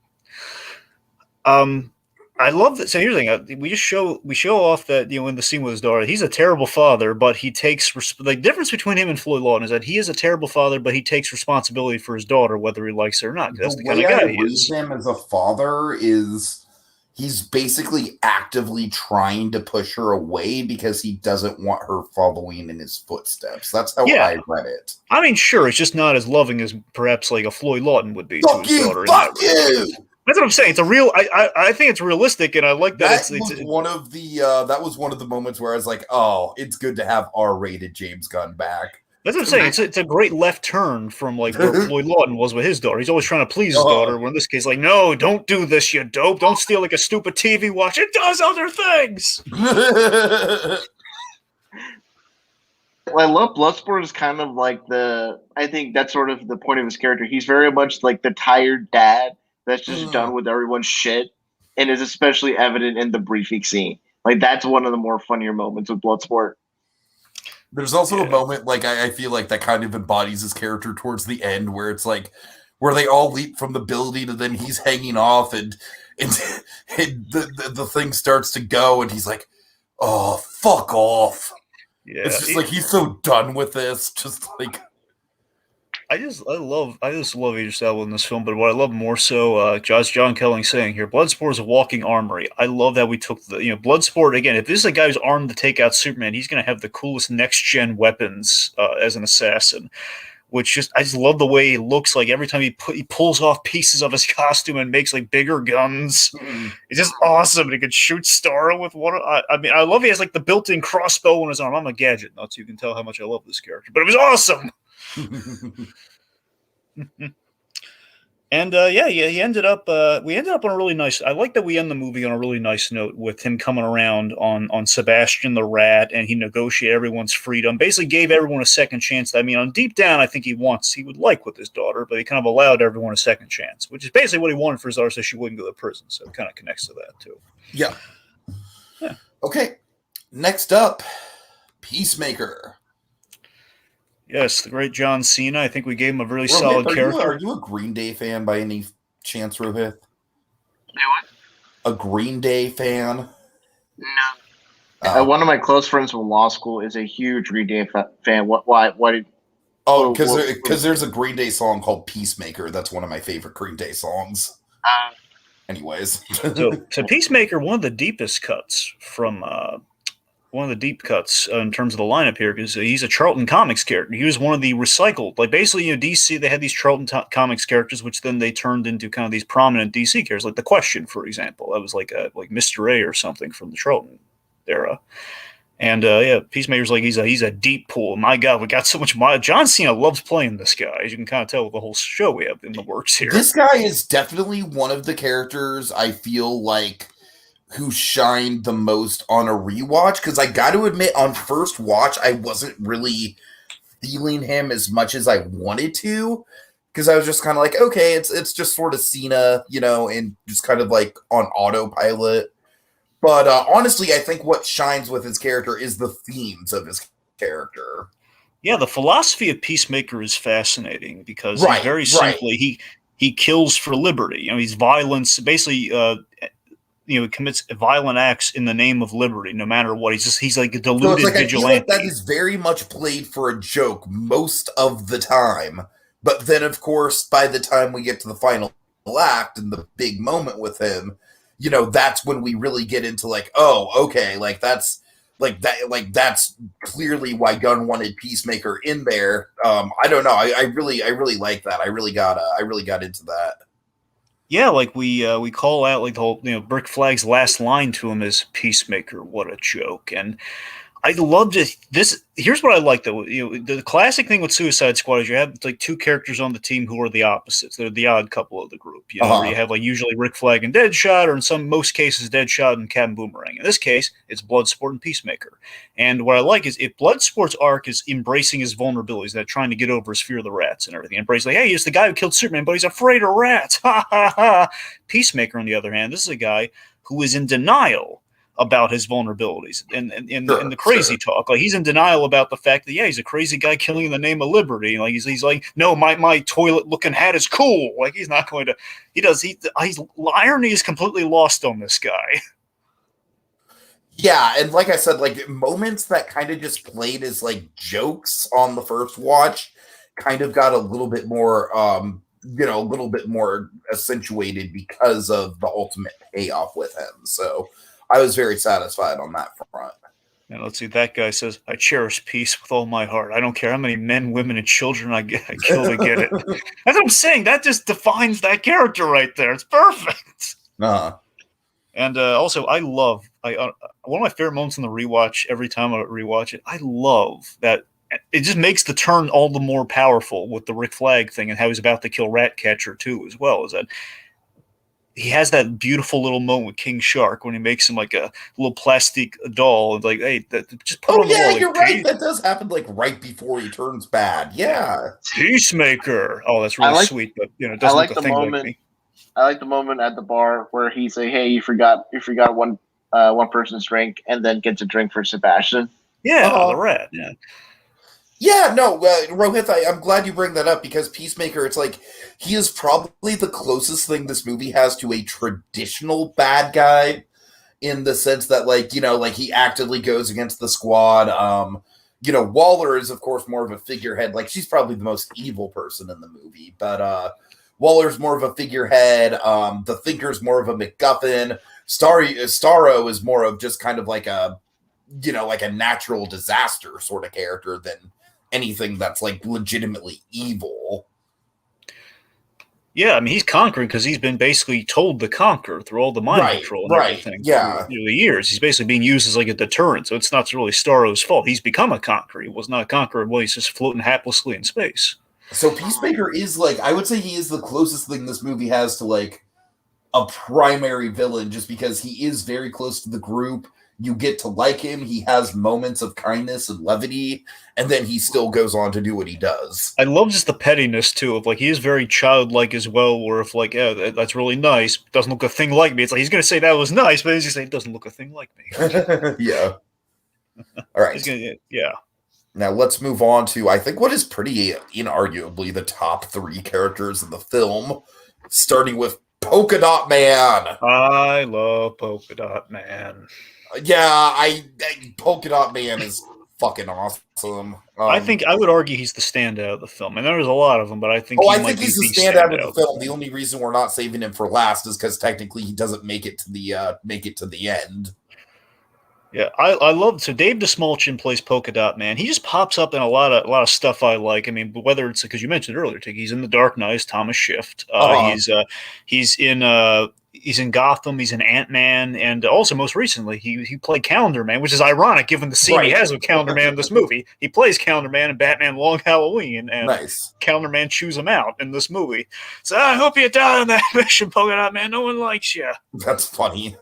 I love that. So here's the thing: we show off that in the scene with his daughter, he's a terrible father, but he takes the difference between him and Floyd Lawton is that he is a terrible father, but he takes responsibility for his daughter, whether he likes it or not. That's the kind of guy he is. Him as a father is he's basically actively trying to push her away because he doesn't want her following in his footsteps. That's how I read it. I mean, sure, it's just not as loving as perhaps like a Floyd Lawton would be to his daughter. Fuck you! That's what I'm saying. It's a real. I think it's realistic, and I like that. That was one of the moments where I was like, "Oh, it's good to have R-rated James Gunn back." That's what I'm saying. It's a great left turn from like where Floyd Lawton was with his daughter. He's always trying to please his daughter. Where in this case, like, no, don't do this, you dope. Don't steal like a stupid TV watch. It does other things. I love Bloodsport is kind of like I think that's sort of the point of his character. He's very much like the tired dad that's just done with everyone's shit, and is especially evident in the briefing scene. Like, that's one of the more funnier moments with Bloodsport. There's also a moment, like, I feel like that kind of embodies his character towards the end, where it's like, where they all leap from the building and then he's hanging off and the thing starts to go and he's like, oh, fuck off. Yeah, it's just like he's so done with this. Just like I love Idris Elba in this film, but what I love more so, John Kelly saying here, Bloodsport is a walking armory. I love that we took Bloodsport again. If this is a guy who's armed to take out Superman, he's going to have the coolest next gen weapons as an assassin. I just love the way he looks. Like every time he pulls off pieces of his costume and makes like bigger guns. It's just awesome. And he can shoot Starro with one. I mean, I love he has like the built-in crossbow on his arm. I'm a gadget nut, so you can tell how much I love this character. But it was awesome. And he ended up. We ended up on a really nice. I like that we end the movie on a really nice note with him coming around on Sebastian the Rat, and he negotiated everyone's freedom. Basically, gave everyone a second chance. I mean, on deep down, I think he would like with his daughter, but he kind of allowed everyone a second chance, which is basically what he wanted for his daughter, so she wouldn't go to prison. So it kind of connects to that too. Yeah. Okay. Next up, Peacemaker. Yes, the great John Cena. I think we gave him a really solid character. Are you a Green Day fan by any chance, Rohith? What? A Green Day fan? No. One of my close friends from law school is a huge Green Day fan. Why? Because there's a Green Day song called Peacemaker. That's one of my favorite Green Day songs. Anyways. so Peacemaker, one of the deepest cuts from... one of the deep cuts in terms of the lineup here, because he's a Charlton Comics character. He was one of the recycled, like basically, DC, they had these Charlton Comics characters, which then they turned into kind of these prominent DC characters, like The Question, for example. That was like Mr. A or something from the Charlton era. And Peacemaker's like, he's a deep pool. My God, we got so much. John Cena loves playing this guy, as you can kind of tell with the whole show we have in the works here. This guy is definitely one of the characters I feel like who shined the most on a rewatch, because I got to admit, on first watch, I wasn't really feeling him as much as I wanted to, because I was just kind of like, okay, it's just sort of Cena, and just kind of like on autopilot. But honestly, I think what shines with his character is the themes of his character. Yeah, the philosophy of Peacemaker is fascinating, because he's very simply, he kills for liberty. He's violence, basically... commits violent acts in the name of liberty, no matter what. He's like a deluded vigilante. I feel like that is very much played for a joke most of the time. But then, of course, by the time we get to the final act and the big moment with him, that's when we really get into like, oh, okay, that's clearly why Gunn wanted Peacemaker in there. I don't know. I really like that. I really got into that. Yeah, like we call out like the whole, Rick Flagg's last line to him is "Peacemaker, what a joke," and I loved it. Here's what I like though. The classic thing with Suicide Squad is you have like two characters on the team who are the opposites. They're the odd couple of the group. Where you have like usually Rick Flag and Deadshot, or in most cases Deadshot and Captain Boomerang. In this case, it's Bloodsport and Peacemaker. And what I like is if Bloodsport's arc is embracing his vulnerabilities, that trying to get over his fear of the rats and everything, embracing like, hey, he's the guy who killed Superman, but he's afraid of rats. Ha ha ha. Peacemaker, on the other hand, this is a guy who is in denial about his vulnerabilities and the crazy talk. Like he's in denial about the fact that he's a crazy guy killing in the name of liberty. Like he's like, no, my toilet looking hat is cool. Like he's not going to. Irony is completely lost on this guy. Yeah, and like I said, like moments that kind of just played as like jokes on the first watch kind of got a little bit more a little bit more accentuated because of the ultimate payoff with him. So I was very satisfied on that front. And let's see, that guy says, I cherish peace with all my heart. I don't care how many men, women, and children I kill to get it. That's what I'm saying. That just defines that character right there. It's perfect. Uh-huh. And also, I love one of my favorite moments in the rewatch, every time I rewatch it, I love that it just makes the turn all the more powerful with the Rick Flag thing and how he's about to kill Ratcatcher, too, as well. Is that he has that beautiful little moment with King Shark when he makes him like a little plastic doll and like, hey, just put on the wall. You're like, right. That does happen like right before he turns bad. Yeah. Peacemaker. Oh, that's really sweet, but it doesn't look a thing like me. I like the moment at the bar where he's like, "Hey, you forgot one person's drink," and then gets a drink for Sebastian. Yeah, the rat. Yeah. Yeah, no, Rohith, I'm glad you bring that up because Peacemaker, it's like, he is probably the closest thing this movie has to a traditional bad guy in the sense that, like, he actively goes against the squad. Waller is, of course, more of a figurehead. Like, she's probably the most evil person in the movie, but Waller's more of a figurehead. The Thinker's more of a MacGuffin. Starro is more of just kind of like a natural disaster sort of character than anything that's like legitimately evil. Yeah, I mean, he's conquering because he's been basically told to conquer through all the mind control and everything. Yeah, through the years, he's basically being used as like a deterrent. So it's not really Starro's fault. He's become a conqueror. He was not a conqueror. Well, he's just floating haplessly in space. So Peacemaker is like, I would say he is the closest thing this movie has to like a primary villain, just because he is very close to the group. You get to like him. He has moments of kindness and levity, and then he still goes on to do what he does. I love just the pettiness, too, of, like, he is very childlike as well, where if, like, yeah, that's really nice, doesn't look a thing like me. It's like, he's going to say that was nice, but he's going to say it doesn't look a thing like me. Yeah. All right. Yeah. Now let's move on to, I think, what is pretty inarguably the top 3 characters in the film, starting with Polka Dot Man. I love Polka Dot Man. Yeah, Polka Dot Man is fucking awesome. I think I would argue he's the standout of the film, and there's a lot of them, but I think I think he's the standout of the film. The only reason we're not saving him for last is because technically he doesn't make it to the end. Yeah, I love so Dave DeSmulchin plays Polka Dot Man. He just pops up in a lot of stuff I like. I mean, whether it's because you mentioned it earlier, he's in The Dark Knight, Thomas Shift. He's in Gotham. He's in Ant-Man, and also most recently he played Calendar Man, which is ironic given the scene he has with Calendar Man in this movie. He plays Calendar Man in Batman Long Halloween, and Calendar Man chews him out in this movie. So I hope you die on that mission, Polka Dot Man. No one likes you. That's funny.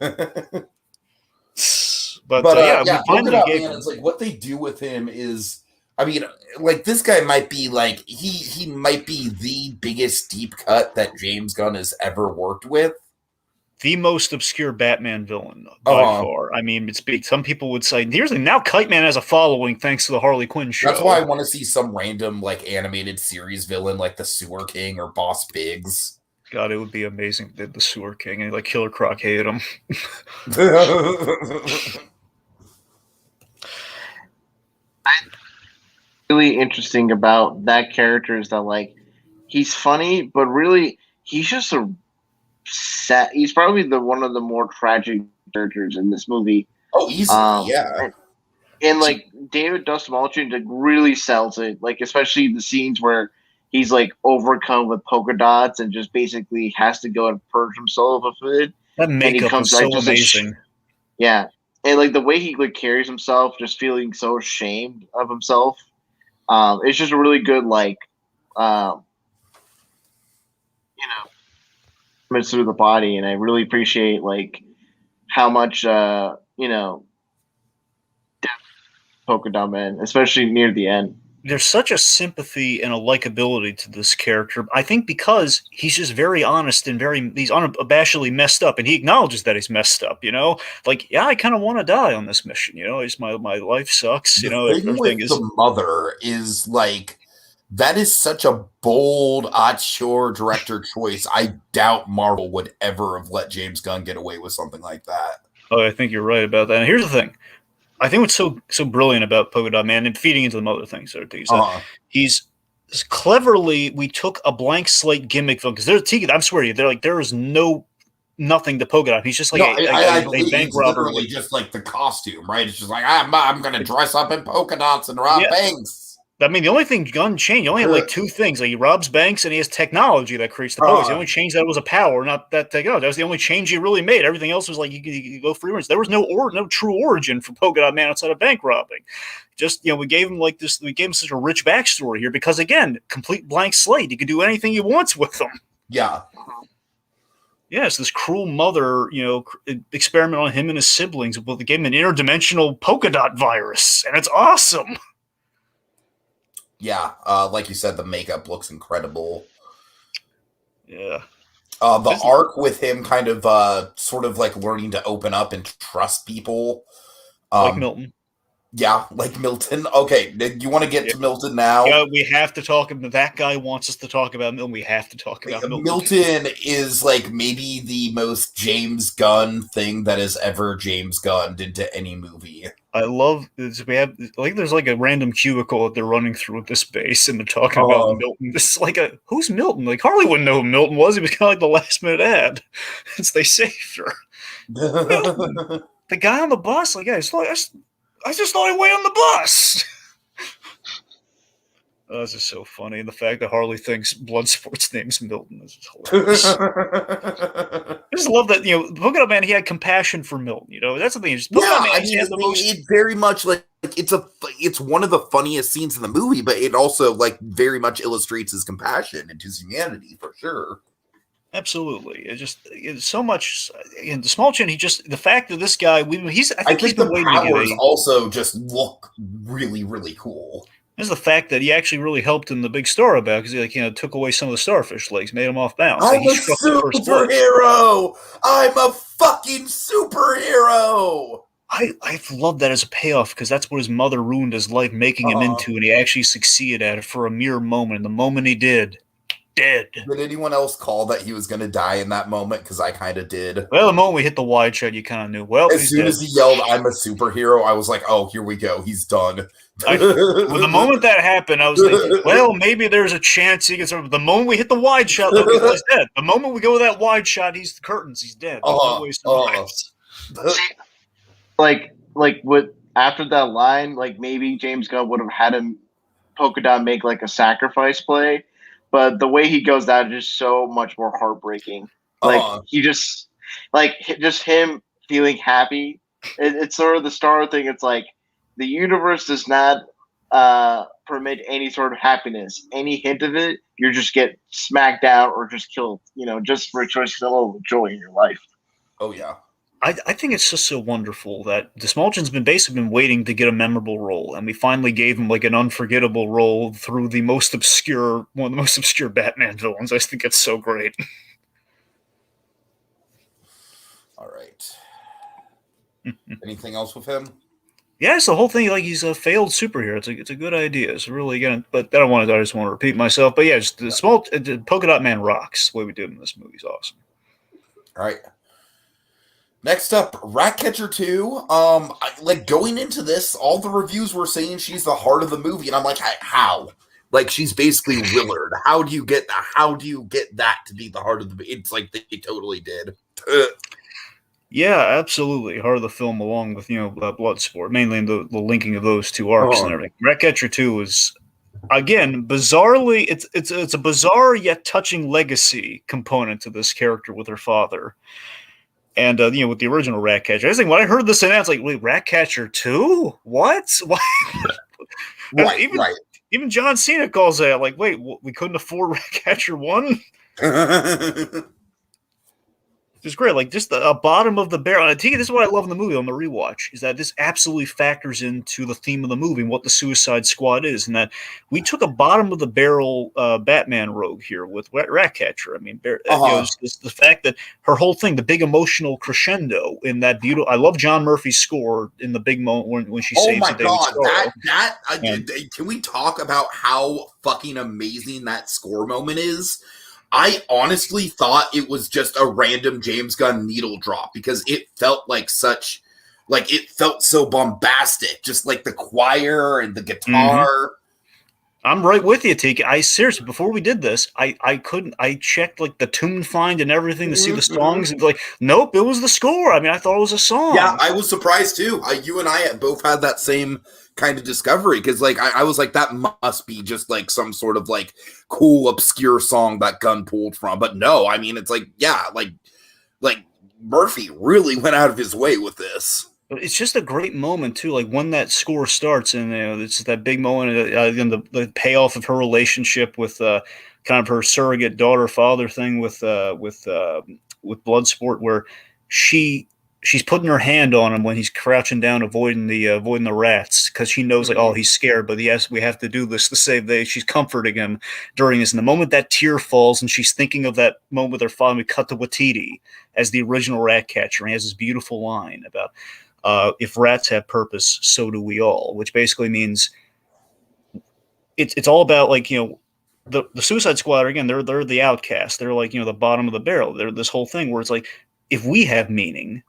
But Polka Dot Man, it's like what they do with him is, I mean, like this guy might be like he might be the biggest deep cut that James Gunn has ever worked with. The most obscure Batman villain by far. I mean, it's big. Some people would say, here's the now Kite Man has a following thanks to the Harley Quinn show. That's why I want to see some random like animated series villain like the Sewer King or Boss Pigs. God, it would be amazing. The Sewer King and like Killer Croc hated him. Really interesting about that character is that like he's funny, but really he's just he's probably one of the more tragic characters in this movie. Oh, easily, yeah. And like David DeSmulchin like really sells it, like especially the scenes where he's like overcome with polka dots and just basically has to go and purge himself of it. That makeup is so amazing. Yeah, and like the way he like carries himself, just feeling so ashamed of himself. It's just a really good like, through the body, and I really appreciate like how much Polka Dot Man, especially near the end. There's such a sympathy and a likability to this character. I think because he's just very honest and he's unabashedly messed up, and he acknowledges that he's messed up. Like I kind of want to die on this mission. It's my life sucks. Everything is. The mother is like that is such a bold, auteur director choice. I doubt Marvel would ever have let James Gunn get away with something like that. Oh, I think you're right about that. And here's the thing. I think what's so brilliant about Polka Dot Man and feeding into the mother thing, he's cleverly we took a blank slate gimmick film, because there's Tiki. I'm swearing, they're like there is nothing to poke at. He's just like I a believe bank it's robber. literally just like the costume, right? It's just like I'm gonna dress up in polka dots and rob banks. I mean, the only thing Gunn changed, he only had like two things. Like he robs banks and he has technology that creates the pose. The only change that was a power, not that technology. That was the only change he really made. Everything else was like you could go free range. There was no true origin for Polka Dot Man outside of bank robbing. Just we gave him like this. We gave him such a rich backstory here because again, complete blank slate. He could do anything he wants with them. Yeah. Yes, this cruel mother, experiment on him and his siblings. Well, they gave him an interdimensional polka dot virus, and it's awesome. Yeah, like you said, the makeup looks incredible. Yeah. The arc with him kind of sort of like learning to open up and trust people. Like Milton. Yeah, like Milton. Okay, you want to get to Milton now? Yeah, we have to talk about that guy wants us to talk about Milton. We have to talk about Milton. Milton is like maybe the most James Gunn thing that has ever James Gunned into any movie. I love this. We have there's like a random cubicle that they're running through at this base, and they're talking about Milton. This is like who's Milton? Like Harley wouldn't know who Milton was. He was kind of like the last minute ad since they saved her. The guy on the bus, like, yeah, I just thought he went on the bus. Oh, this is so funny. And the fact that Harley thinks Bloodsport's name's Milton is hilarious. I just love that, Polka Dot Man, he had compassion for Milton. That's the thing. It very much like it's one of the funniest scenes in the movie, but it also like very much illustrates his compassion and his humanity for sure. Absolutely. It's so much. In the small chin, the fact that this guy, I think he's been waiting to get also just look really, really cool. There's the fact that he actually really helped in the big story about because he took away some of the starfish legs, made him off balance. I'm a superhero. I'm a fucking superhero. I love that as a payoff because that's what his mother ruined his life, making him into, and he actually succeeded at it for a mere moment. And the moment he did, dead. Did anyone else call that he was going to die in that moment? Because I kind of did. Well, the moment we hit the wide shot, you kind of knew. Well, as soon as he yelled, "I'm a superhero," I was like, "Oh, here we go. He's done." The moment that happened, I was like, "Well, maybe there's a chance he gets." The moment we hit the wide shot, he's dead. The moment we go with that wide shot, he's the curtains. He's dead. Like with after that line, like maybe James Gunn would have had him Polka Dot make like a sacrifice play. But the way he goes down is just so much more heartbreaking. Like he just him feeling happy. It's sort of the Star thing. It's like the universe does not permit any sort of happiness. Any hint of it, you just get smacked down or just killed. Just for a choice of a little joy in your life. Oh yeah. I think it's just so wonderful that Smolchin's been waiting to get a memorable role, and we finally gave him like an unforgettable role through one of the most obscure Batman villains. I think it's so great. All right. Anything else with him? Yeah, it's the whole thing. Like he's a failed superhero. It's a good idea. It's really good. But I just want to repeat myself. But yeah, just the Polka Dot Man rocks. The way we do him in this movie is awesome. All right. Next up, Ratcatcher 2. Going into this, all the reviews were saying she's the heart of the movie, and I'm like, how? Like she's basically Willard. How do you get that to be the heart of the movie? It's like they totally did. Yeah, absolutely. Heart of the film, along with Bloodsport, mainly in the linking of those two arcs and everything. Ratcatcher 2 is again bizarrely, it's a bizarre yet touching legacy component to this character with her father. And with the original Ratcatcher, I was like, when I heard this announced, like, wait, Ratcatcher 2? What? Right. Even John Cena calls that. Like, wait, we couldn't afford Ratcatcher 1? It's great. Like, just the bottom of the barrel. And this is what I love in the movie on the rewatch, is that this absolutely factors into the theme of the movie and what the Suicide Squad is. And that we took a bottom of the barrel Batman rogue here with Ratcatcher. I mean, it's the fact that her whole thing, the big emotional crescendo in that beautiful. I love John Murphy's score in the big moment when she saves the David Star. Can we talk about how fucking amazing that score moment is? I honestly thought it was just a random James Gunn needle drop because it felt it felt so bombastic, just like the choir and the guitar. I'm right with you, Tiki. I seriously, before we did this, I checked like the tune find and everything to see the songs, and like, nope, it was the score. I mean, I thought it was a song. Yeah, I was surprised too. You and I both had that same kind of discovery because, like, I was like, that must be just like some sort of like cool obscure song that Gunn pulled from. But no, I mean, it's like, yeah, like Murphy really went out of his way with this. It's just a great moment too, like when that score starts, and it's that big moment, and the payoff of her relationship with kind of her surrogate daughter-father thing with Bloodsport, where she's putting her hand on him when he's crouching down, avoiding the rats, because she knows like, oh, he's scared, but yes, we have to do this to save the. She's comforting him during this, and the moment that tear falls, and she's thinking of that moment with her father, we cut to Waititi as the original rat catcher, and he has this beautiful line about. If rats have purpose, so do we all, which basically means it's all about, like, the Suicide Squad, again, they're the outcast. They're like, the bottom of the barrel. They're this whole thing where it's like, if we have meaning,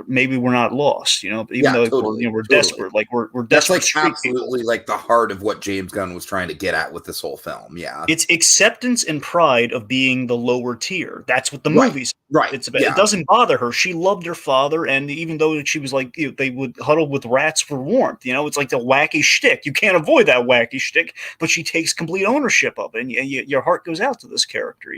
maybe we're not lost, even though totally, we're desperate, like we're desperate. That's like absolutely people. Like the heart of what James Gunn was trying to get at with this whole film. Yeah, it's acceptance and pride of being the lower tier. That's what the movie's right. It's about. Yeah. It doesn't bother her. She loved her father, and even though she was like, they would huddle with rats for warmth. It's like the wacky shtick. You can't avoid that wacky shtick, but she takes complete ownership of it, and your heart goes out to this character.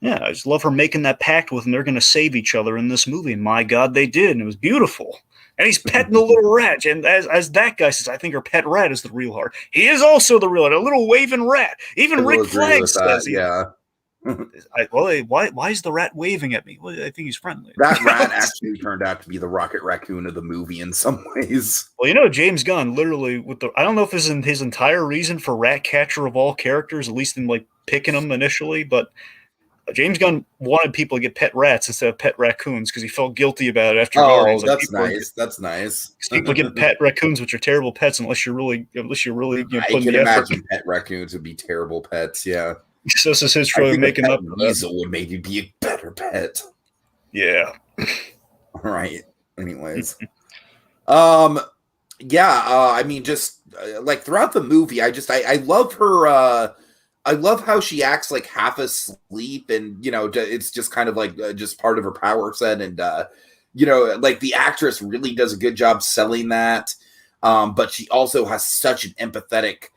Yeah, I just love her making that pact with him. They're going to save each other in this movie. And my God, they did. And it was beautiful. And he's petting the little rat. And as that guy says, I think her pet rat is the real heart. He is also the real heart, a little waving rat. Even Rick Flagg says, yeah. Why is the rat waving at me? Well, I think he's friendly. That rat actually turned out to be the Rocket Raccoon of the movie in some ways. Well, James Gunn literally I don't know if it's in his entire reason for rat catcher of all characters, at least in like picking him initially, but James Gunn wanted people to get pet rats instead of pet raccoons because he felt guilty about it after Guardians. That's nice. That's nice. People get pet raccoons, which are terrible pets, unless you're really I putting can the imagine effort. Pet raccoons would be terrible pets. Yeah. So this is his trying making up. Weasel would maybe be a better pet. Yeah. All right. Anyways, I mean, just like throughout the movie, I love her. I love how she acts like half asleep, and it's just kind of like just part of her power set, and like the actress really does a good job selling that. But she also has such an empathetic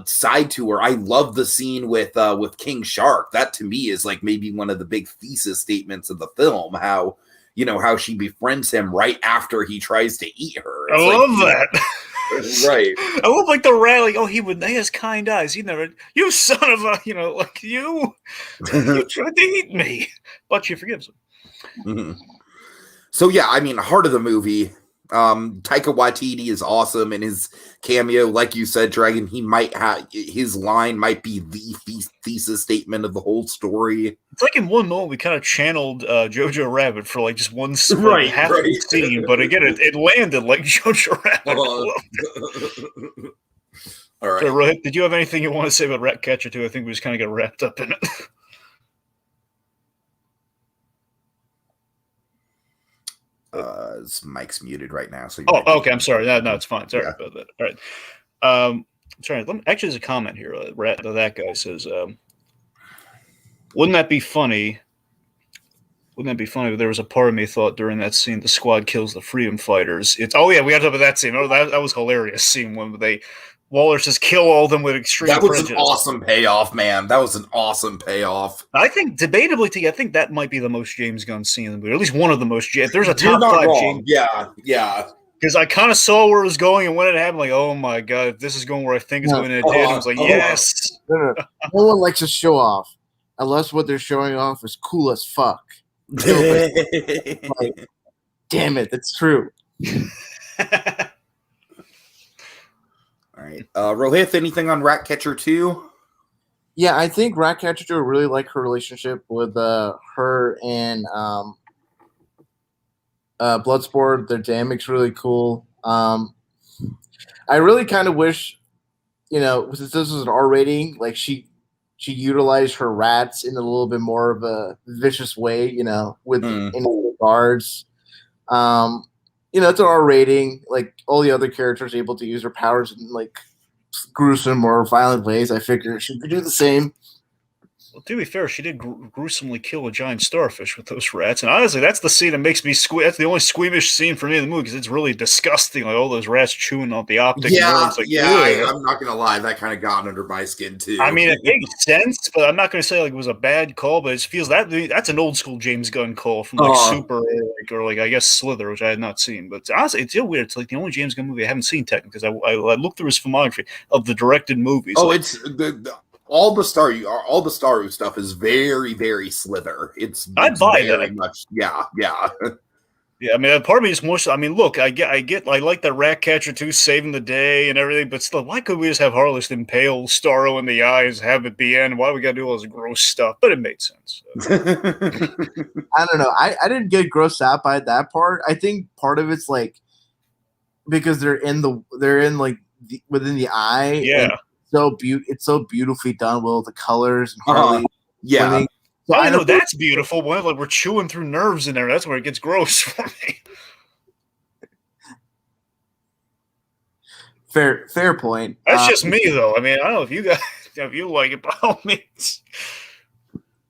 side to her. I love the scene with King Shark. That to me is like maybe one of the big thesis statements of the film. How how she befriends him right after he tries to eat her. I love that. Right. I love like the rat, like, he has kind eyes. He never, you son of a, like you tried to eat me, but she forgives him. Mm-hmm. So yeah, I mean, heart of the movie. Taika Waititi is awesome in his cameo. Like you said, Dragon, his line might be the thesis statement of the whole story. It's like in one moment we kind of channeled Jojo Rabbit for like just one half right. scene, but again, it landed like Jojo Rabbit. All right. So, Rohith, did you have anything you want to say about Ratcatcher 2? I think we just kind of got wrapped up in it. His mic's muted right now. So okay. I'm sorry. No, it's fine. Sorry about that. All right. Sorry. Actually, there's a comment here. That guy says, "Wouldn't that be funny? Wouldn't that be funny? But there was a part of me thought during that scene, the squad kills the freedom fighters. We got to talk about that scene. Oh, that was hilarious scene when Waller says kill all of them with extreme prejudice. That was an awesome payoff, man. That was an awesome payoff. I think, debatably, I think that might be the most James Gunn scene in the movie. At least one of the most. If there's a top 5 James. Yeah. Because I kind of saw where it was going, and when it happened, like, oh my God, if this is going where I think it's going, and it did. I was like, yes. No one likes to show off, unless what they're showing off is cool as fuck. Like, damn it, that's true. All right. Rohith, anything on Ratcatcher 2? Yeah, I think Ratcatcher 2, I really like her relationship with her and Bloodsport. Their dynamic's really cool. I really kind of wish, since this was an R rating, like she utilized her rats in a little bit more of a vicious way, with in regards. it's an R rating. Like all the other characters are able to use their powers in like gruesome or violent ways. I figure she could do the same. Well, to be fair, she did gruesomely kill a giant starfish with those rats, and honestly, that's the scene that makes me that's the only squeamish scene for me in the movie because it's really disgusting, like all those rats chewing on the optic nerves. Like, I'm not gonna lie, that kind of got under my skin too. I mean, it makes sense, but I'm not going to say like it was a bad call, but it feels that's an old school James Gunn call from like Super or I guess Slither, which I had not seen. But honestly, it's still weird. It's like the only James Gunn movie I haven't seen technically because I looked through his filmography of the directed movies. Oh, like, it's all the Starro stuff is very, very Slither. I buy very that much. Yeah. Yeah, I mean, part of me is more. I mean, look, I like that Ratcatcher 2 saving the day and everything, but still, why could we just have Harley impale Starro in the eyes, have it be end? Why we got to do all this gross stuff? But it made sense. So. I don't know. I didn't get grossed out by that part. I think part of it's like because within the eye. Yeah. It's so beautifully done with all the colors and Harley. Yeah. So I know that's beautiful. When like we're chewing through nerves in there, that's where it gets gross for me. Fair point. That's just me, though. I mean, I don't know if you guys, if you like it, by all means.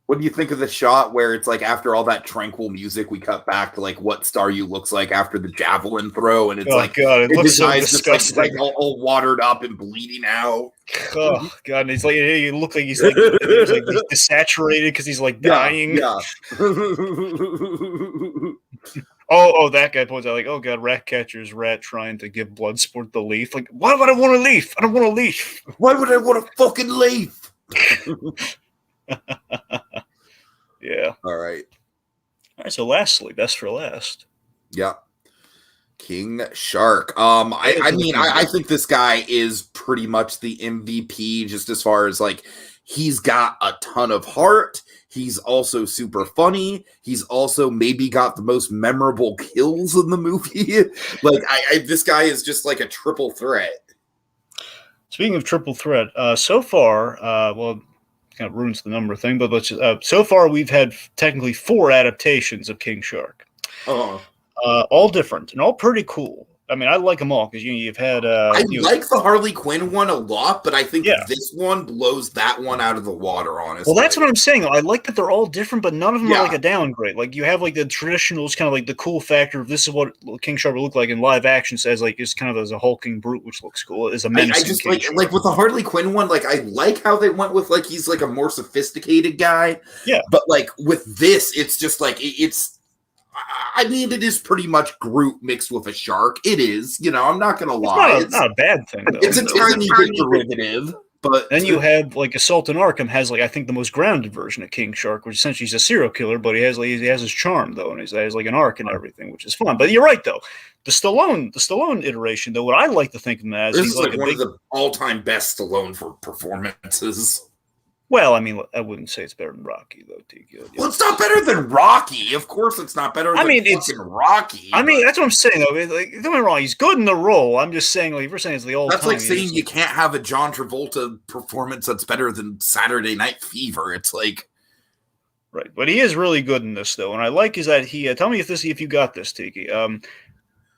What do you think of the shot where it's like after all that tranquil music, we cut back to like what Staryu looks like after the javelin throw, and it's God, it looks so disgusting, like all watered up and bleeding out. Oh God, and he's like, you look like he's like desaturated because he's like dying. Yeah. Oh, that guy points out like, oh God, Ratcatcher's rat trying to give Bloodsport the leaf. Like, why would I want a leaf? I don't want a leaf. Why would I want a fucking leaf? Yeah. All right. So lastly, best for last. Yeah. King Shark. I think this guy is pretty much the MVP just as far as like he's got a ton of heart. He's also super funny. He's also maybe got the most memorable kills in the movie. Like this guy is just like a triple threat. Speaking of triple threat, so far, kind of ruins the number thing, but let's so far we've had technically 4 adaptations of King Shark. All different and all pretty cool. I mean, I like them all because you've had. I like the Harley Quinn one a lot, but I think this one blows that one out of the water. Honestly, well, that's what I'm saying. I like that they're all different, but none of them are like a downgrade. Like you have like the traditionals, kind of like the cool factor of this is what King Shark would look like in live action. Says like is kind of as a hulking brute, which looks cool. Is a menacing. I just like with the Harley Quinn one. Like I like how they went with like he's like a more sophisticated guy. Yeah, but like with this, it's just like it's. I mean, it is pretty much Groot mixed with a shark. It is, I'm not going to lie. It's not a bad thing, though. It's a tiny bit derivative, but... Then you have, like, Assault on Arkham has, like, I think the most grounded version of King Shark, which essentially he's a serial killer, but he has his charm, though, and he has, like, an arc and everything, which is fun. But you're right, though. The Stallone iteration, though, what I like to think of him as... This is like one of the all-time best Stallone for performances. Well, I mean, I wouldn't say it's better than Rocky, though, Tiki. Well, it's not better than Rocky. Of course it's not better than fucking Rocky. I mean, that's what I'm saying, though. Like, don't get me wrong, he's good in the role. I'm just saying, like, if you're saying it's the all-time... That's like saying you can't have a John Travolta performance that's better than Saturday Night Fever. It's like... Right, but he is really good in this, though, and I like is that he... tell me if you got this, Tiki.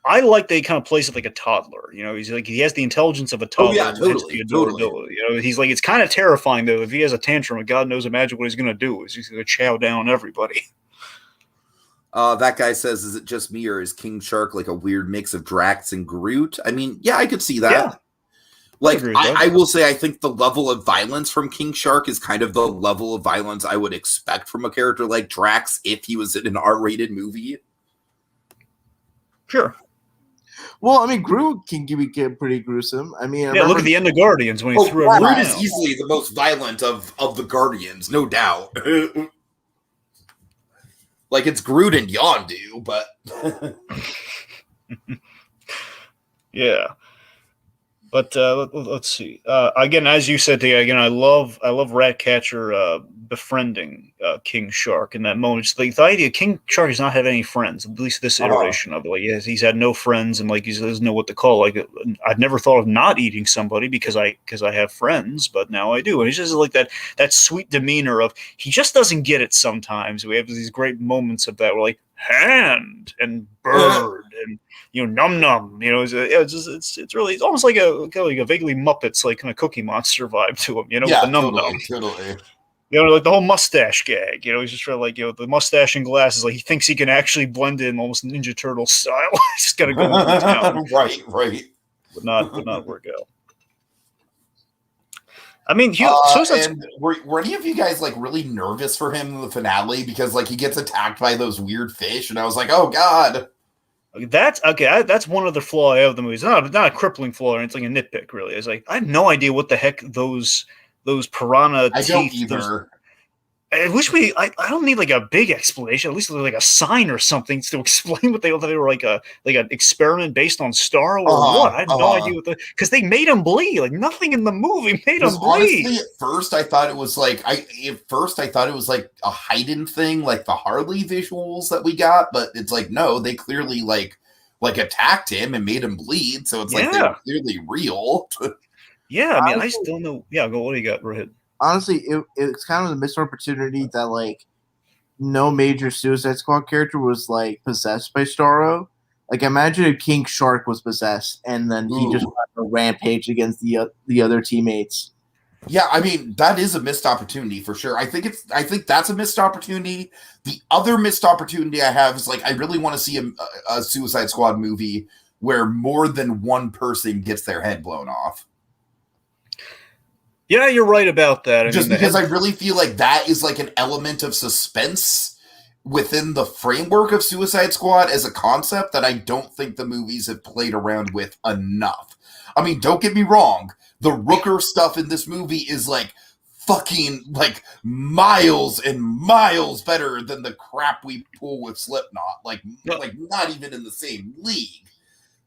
I like that he kind of plays it like a toddler. He's like he has the intelligence of a toddler. Oh yeah, totally. He's like it's kind of terrifying though. If he has a tantrum, God knows imagine what he's going to do. He's going to chow down everybody. That guy says, "Is it just me or is King Shark like a weird mix of Drax and Groot?" I mean, yeah, I could see that. Yeah. Like I will say, I think the level of violence from King Shark is kind of the level of violence I would expect from a character like Drax if he was in an R-rated movie. Sure. Well, I mean, Groot can get pretty gruesome. I mean, look at the end of Guardians when he threw everyone Groot is easily the most violent of the Guardians, no doubt. Like, it's Groot and Yondu, but... Yeah. But let's see. Again, as you said, I love Ratcatcher befriending King Shark in that moment. It's the idea King Shark does not have any friends, at least this iteration of it. Like, he's had no friends, and like he doesn't know what to call. Like, I've never thought of not eating somebody because I have friends, but now I do. And he's just like that sweet demeanor of he just doesn't get it sometimes. We have these great moments of that. We're like hand and bird and Num Num. It's almost like a vaguely Muppets like kind of Cookie Monster vibe to him. With the Num Num. Totally. Like the whole mustache gag. He's just trying to the mustache and glasses. Like he thinks he can actually blend in almost Ninja Turtle style. He's just gotta go into town. Right. Would not work out. I mean, and were any of you guys like really nervous for him in the finale because like he gets attacked by those weird fish, and I was like, oh god. That's okay. That's one other flaw I have the movie. It's not a crippling flaw, it's like a nitpick. Really, it's like I have no idea what the heck those piranha I teeth. don't either. I wish I don't need like a big explanation. At least like a sign or something to explain what they were like an experiment based on Star or what. I have no idea because they made him bleed. Like nothing in the movie made him bleed. Honestly, at first I thought it was like a heightened thing, like the Harley visuals that we got, but it's like no, they clearly like attacked him and made him bleed. So it's like they're clearly real. Yeah, I mean, I still know. Yeah, go. What do you got, Rohith? Honestly, it's kind of a missed opportunity that like no major Suicide Squad character was like possessed by Starro. Like imagine if King Shark was possessed and then he just went a rampage against the other teammates. Yeah, I mean that is a missed opportunity for sure. I think that's a missed opportunity. The other missed opportunity I have is like I really want to see a Suicide Squad movie where more than one person gets their head blown off. Yeah, you're right about that. I really feel like that is like an element of suspense within the framework of Suicide Squad as a concept that I don't think the movies have played around with enough. I mean, don't get me wrong. The Rooker stuff in this movie is like fucking like miles and miles better than the crap we pull with Slipknot. Like not even in the same league.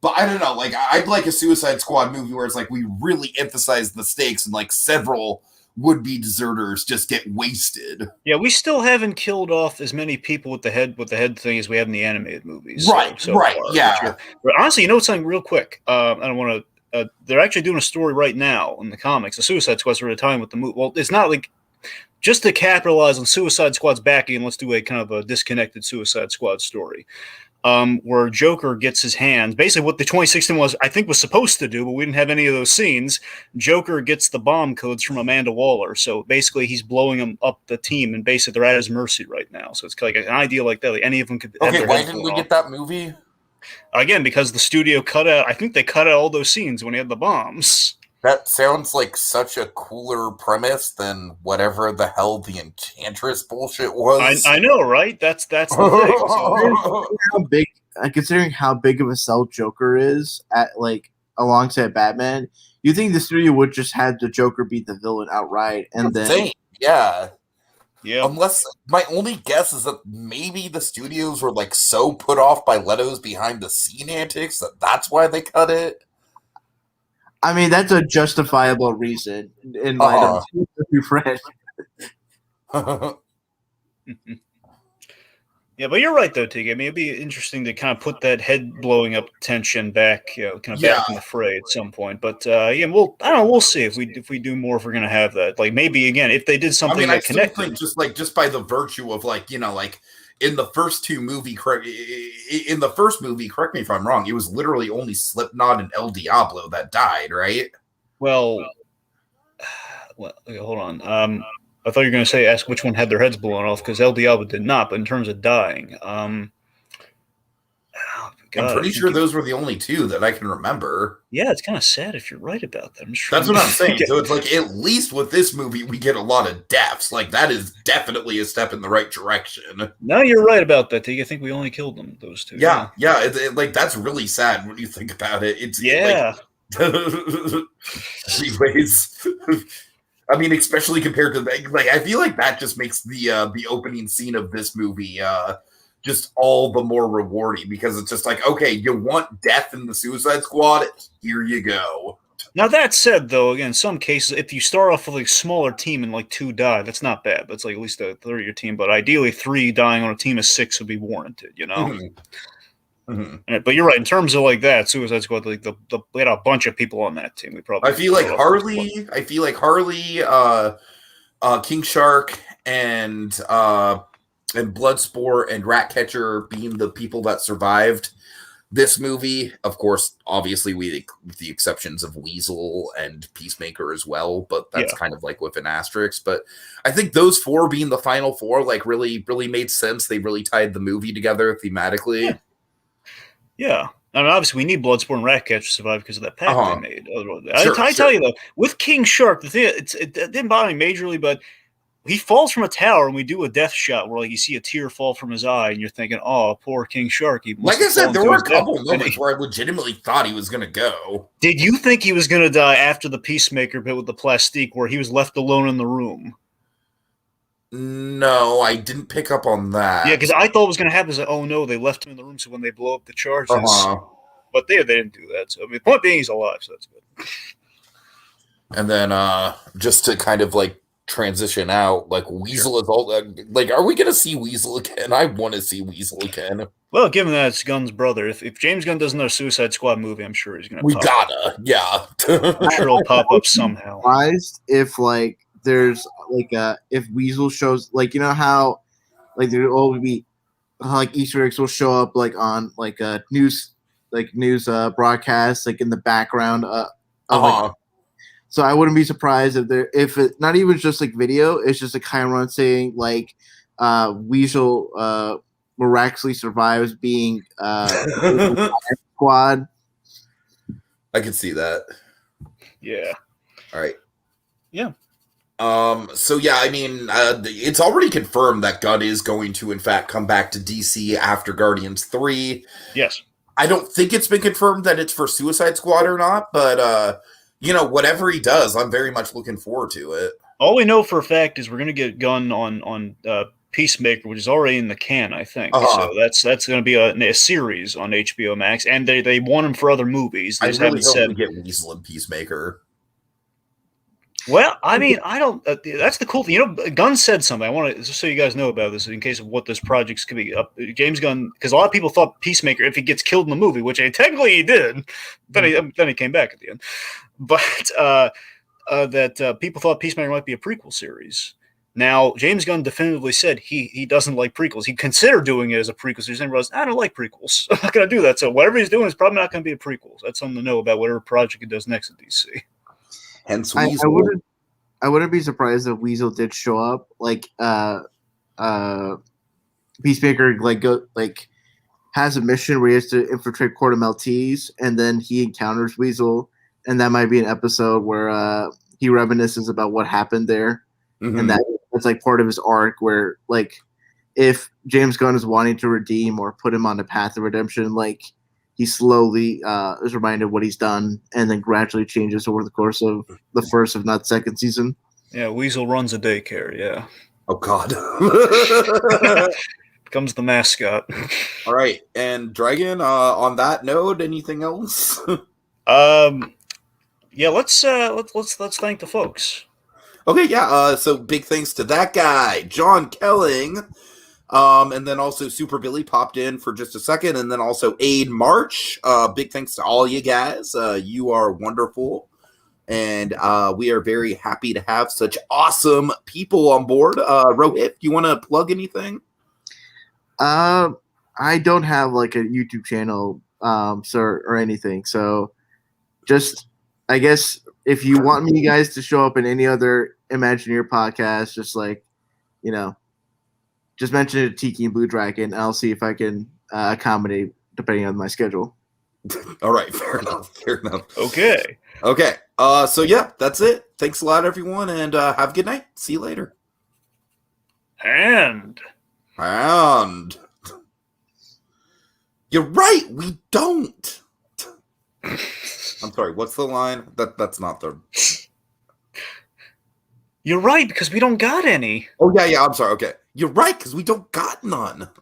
But I don't know, like I'd like a Suicide Squad movie where it's like we really emphasize the stakes and like several would-be deserters just get wasted. Yeah, we still haven't killed off as many people with the head thing as we have in the animated movies. Right, yeah. But honestly, something real quick. I don't want to. They're actually doing a story right now in the comics. The Suicide Squad's really tying with the movie. Well, it's not like just to capitalize on Suicide Squad's backing. And let's do a kind of a disconnected Suicide Squad story. Where Joker gets his hands, basically what the 2016 was supposed to do, but we didn't have any of those scenes. Joker gets the bomb codes from Amanda Waller, so basically he's blowing them up the team, and basically they're at his mercy right now. So it's like an idea like that. Like any of them could. Okay, why didn't we get that movie? Again, because the studio cut out. I think they cut out all those scenes when he had the bombs. That sounds like such a cooler premise than whatever the hell the Enchantress bullshit was. I know, right? That's the thing. So, considering how big of a sell Joker is at like alongside Batman, you think the studio would just have the Joker beat the villain outright, and then yeah. Unless my only guess is that maybe the studios were like so put off by Leto's behind the scene antics that's why they cut it. I mean, that's a justifiable reason in light of your friend. Yeah, but you're right though, Tiki. I mean, it'd be interesting to kind of put that head blowing up tension back, back in the fray at some point. But I don't know. We'll see if we do more. If we're gonna have that, like maybe again, if they did something that connected, think just by the virtue of in the first movie, correct me if I'm wrong, it was literally only Slipknot and El Diablo that died, right? Well, okay, hold on. I thought you were going to ask which one had their heads blown off, because El Diablo did not, but in terms of dying, God, I'm pretty sure those were the only two that I can remember. Yeah, it's kind of sad if you're right about that. That's what I'm saying. So it's like, at least with this movie, we get a lot of deaths. Like, that is definitely a step in the right direction. No, you're right about that, T. I think we only killed them, those two. Yeah. Like, that's really sad when you think about it. It's anyways. I mean, especially compared to I feel like that just makes the opening scene of this movie just all the more rewarding, because it's just like, okay, you want death in the Suicide Squad? Here you go. Now, that said, though, again, in some cases, if you start off with a smaller team and 2 die, that's not bad. That's at least a third of your team. But ideally, 3 dying on a team of 6 would be warranted, Mm-hmm. Mm-hmm. But you're right. In terms of that, Suicide Squad, we had a bunch of people on that team. I feel like Harley, King Shark, and Bloodsport and Ratcatcher being the people that survived, This movie, of course, obviously with the exceptions of Weasel and Peacemaker as well, but that's kind of like with an asterisk. But I think those four being the final four, like really, really made sense. They really tied the movie together thematically. Yeah. I mean, obviously, we need Bloodsport and Ratcatcher to survive because of that pact they made. I tell you, though, with King Shark, the thing, it didn't bother me majorly, but he falls from a tower, and we do a death shot where, like, you see a tear fall from his eye, and you're thinking, "Oh, poor King Shark." Like I said, there were a couple moments where I legitimately thought he was going to go. Did you think he was going to die after the Peacemaker bit with the plastique, where he was left alone in the room? No, I didn't pick up on that. Yeah, because I thought what was going to happen is, oh no, they left him in the room, so when they blow up the charges, but they didn't do that. So I mean, the point being, he's alive, so that's good. And then just to kind of like transition out, like Weasel is all like, are we gonna see Weasel again? I want to see Weasel again. Well, given that it's Gunn's brother, if James Gunn does another Suicide Squad movie, I'm sure he's gonna. We gotta, yeah. I'm sure he'll pop up somehow. Surprised if like there's like if Weasel shows, like, you know how like there will be like Easter eggs will show up like on like news broadcasts like in the background like, so I wouldn't be surprised if it not even just like video, it's just a Chiron saying like Weasel miraculously survives being squad. I can see that. Yeah. All right. Yeah. So yeah, I mean, it's already confirmed that Gunn is going to, in fact, come back to DC after Guardians 3. Yes. I don't think it's been confirmed that it's for Suicide Squad or not, but you know, whatever he does, I'm very much looking forward to it. All we know for a fact is we're going to get Gunn on Peacemaker, which is already in the can, I think. So that's going to be a series on HBO Max, and they want him for other movies. They I just really haven't hope said. we get Weasel and Peacemaker. Well, I mean, I don't. That's the cool thing. You know, Gunn said something. I want to just so you guys know about this in case of what this project's could be. James Gunn, because a lot of people thought Peacemaker, if he gets killed in the movie, which technically he did, then he came back at the end. But that people thought Peacemaker might be a prequel series. Now, James Gunn definitively said he doesn't like prequels. He considered doing it as a prequel series, and realized, I don't like prequels. I'm not going to do that. So whatever he's doing is probably not going to be a prequel. So that's something to know about whatever project he does next at DC. Hence Weasel. I wouldn't be surprised if Weasel did show up. Like Peacemaker has a mission where he has to infiltrate Court of Maltese, and then he encounters Weasel, and that might be an episode where he reminisces about what happened there. Mm-hmm. And that's like part of his arc where, like, if James Gunn is wanting to redeem or put him on the path of redemption, like, he slowly is reminded of what he's done and then gradually changes over the course of the first, if not second season. Yeah, Weasel runs a daycare, yeah. Oh, God. Becomes the mascot. All right. And Dragon, on that note, anything else? Yeah, let's thank the folks. Okay, yeah. So big thanks to that guy, John Kelling. And then also Super Billy popped in for just a second. And then also Aid March. Big thanks to all you guys. You are wonderful. And we are very happy to have such awesome people on board. Rohith, you want to plug anything? I don't have like a YouTube channel, sir, or anything. So just, I guess, if you want me guys to show up in any other Imagineer podcast, just like, you know, just mention it to Tiki and Blue Dragon. I'll see if I can accommodate depending on my schedule. All right, fair enough. Okay. So yeah, that's it. Thanks a lot, everyone, and have a good night. See you later. And you're right. We don't. I'm sorry. What's the line? That's not the. You're right, because we don't got any. Oh yeah. I'm sorry. Okay. You're right, because we don't got none.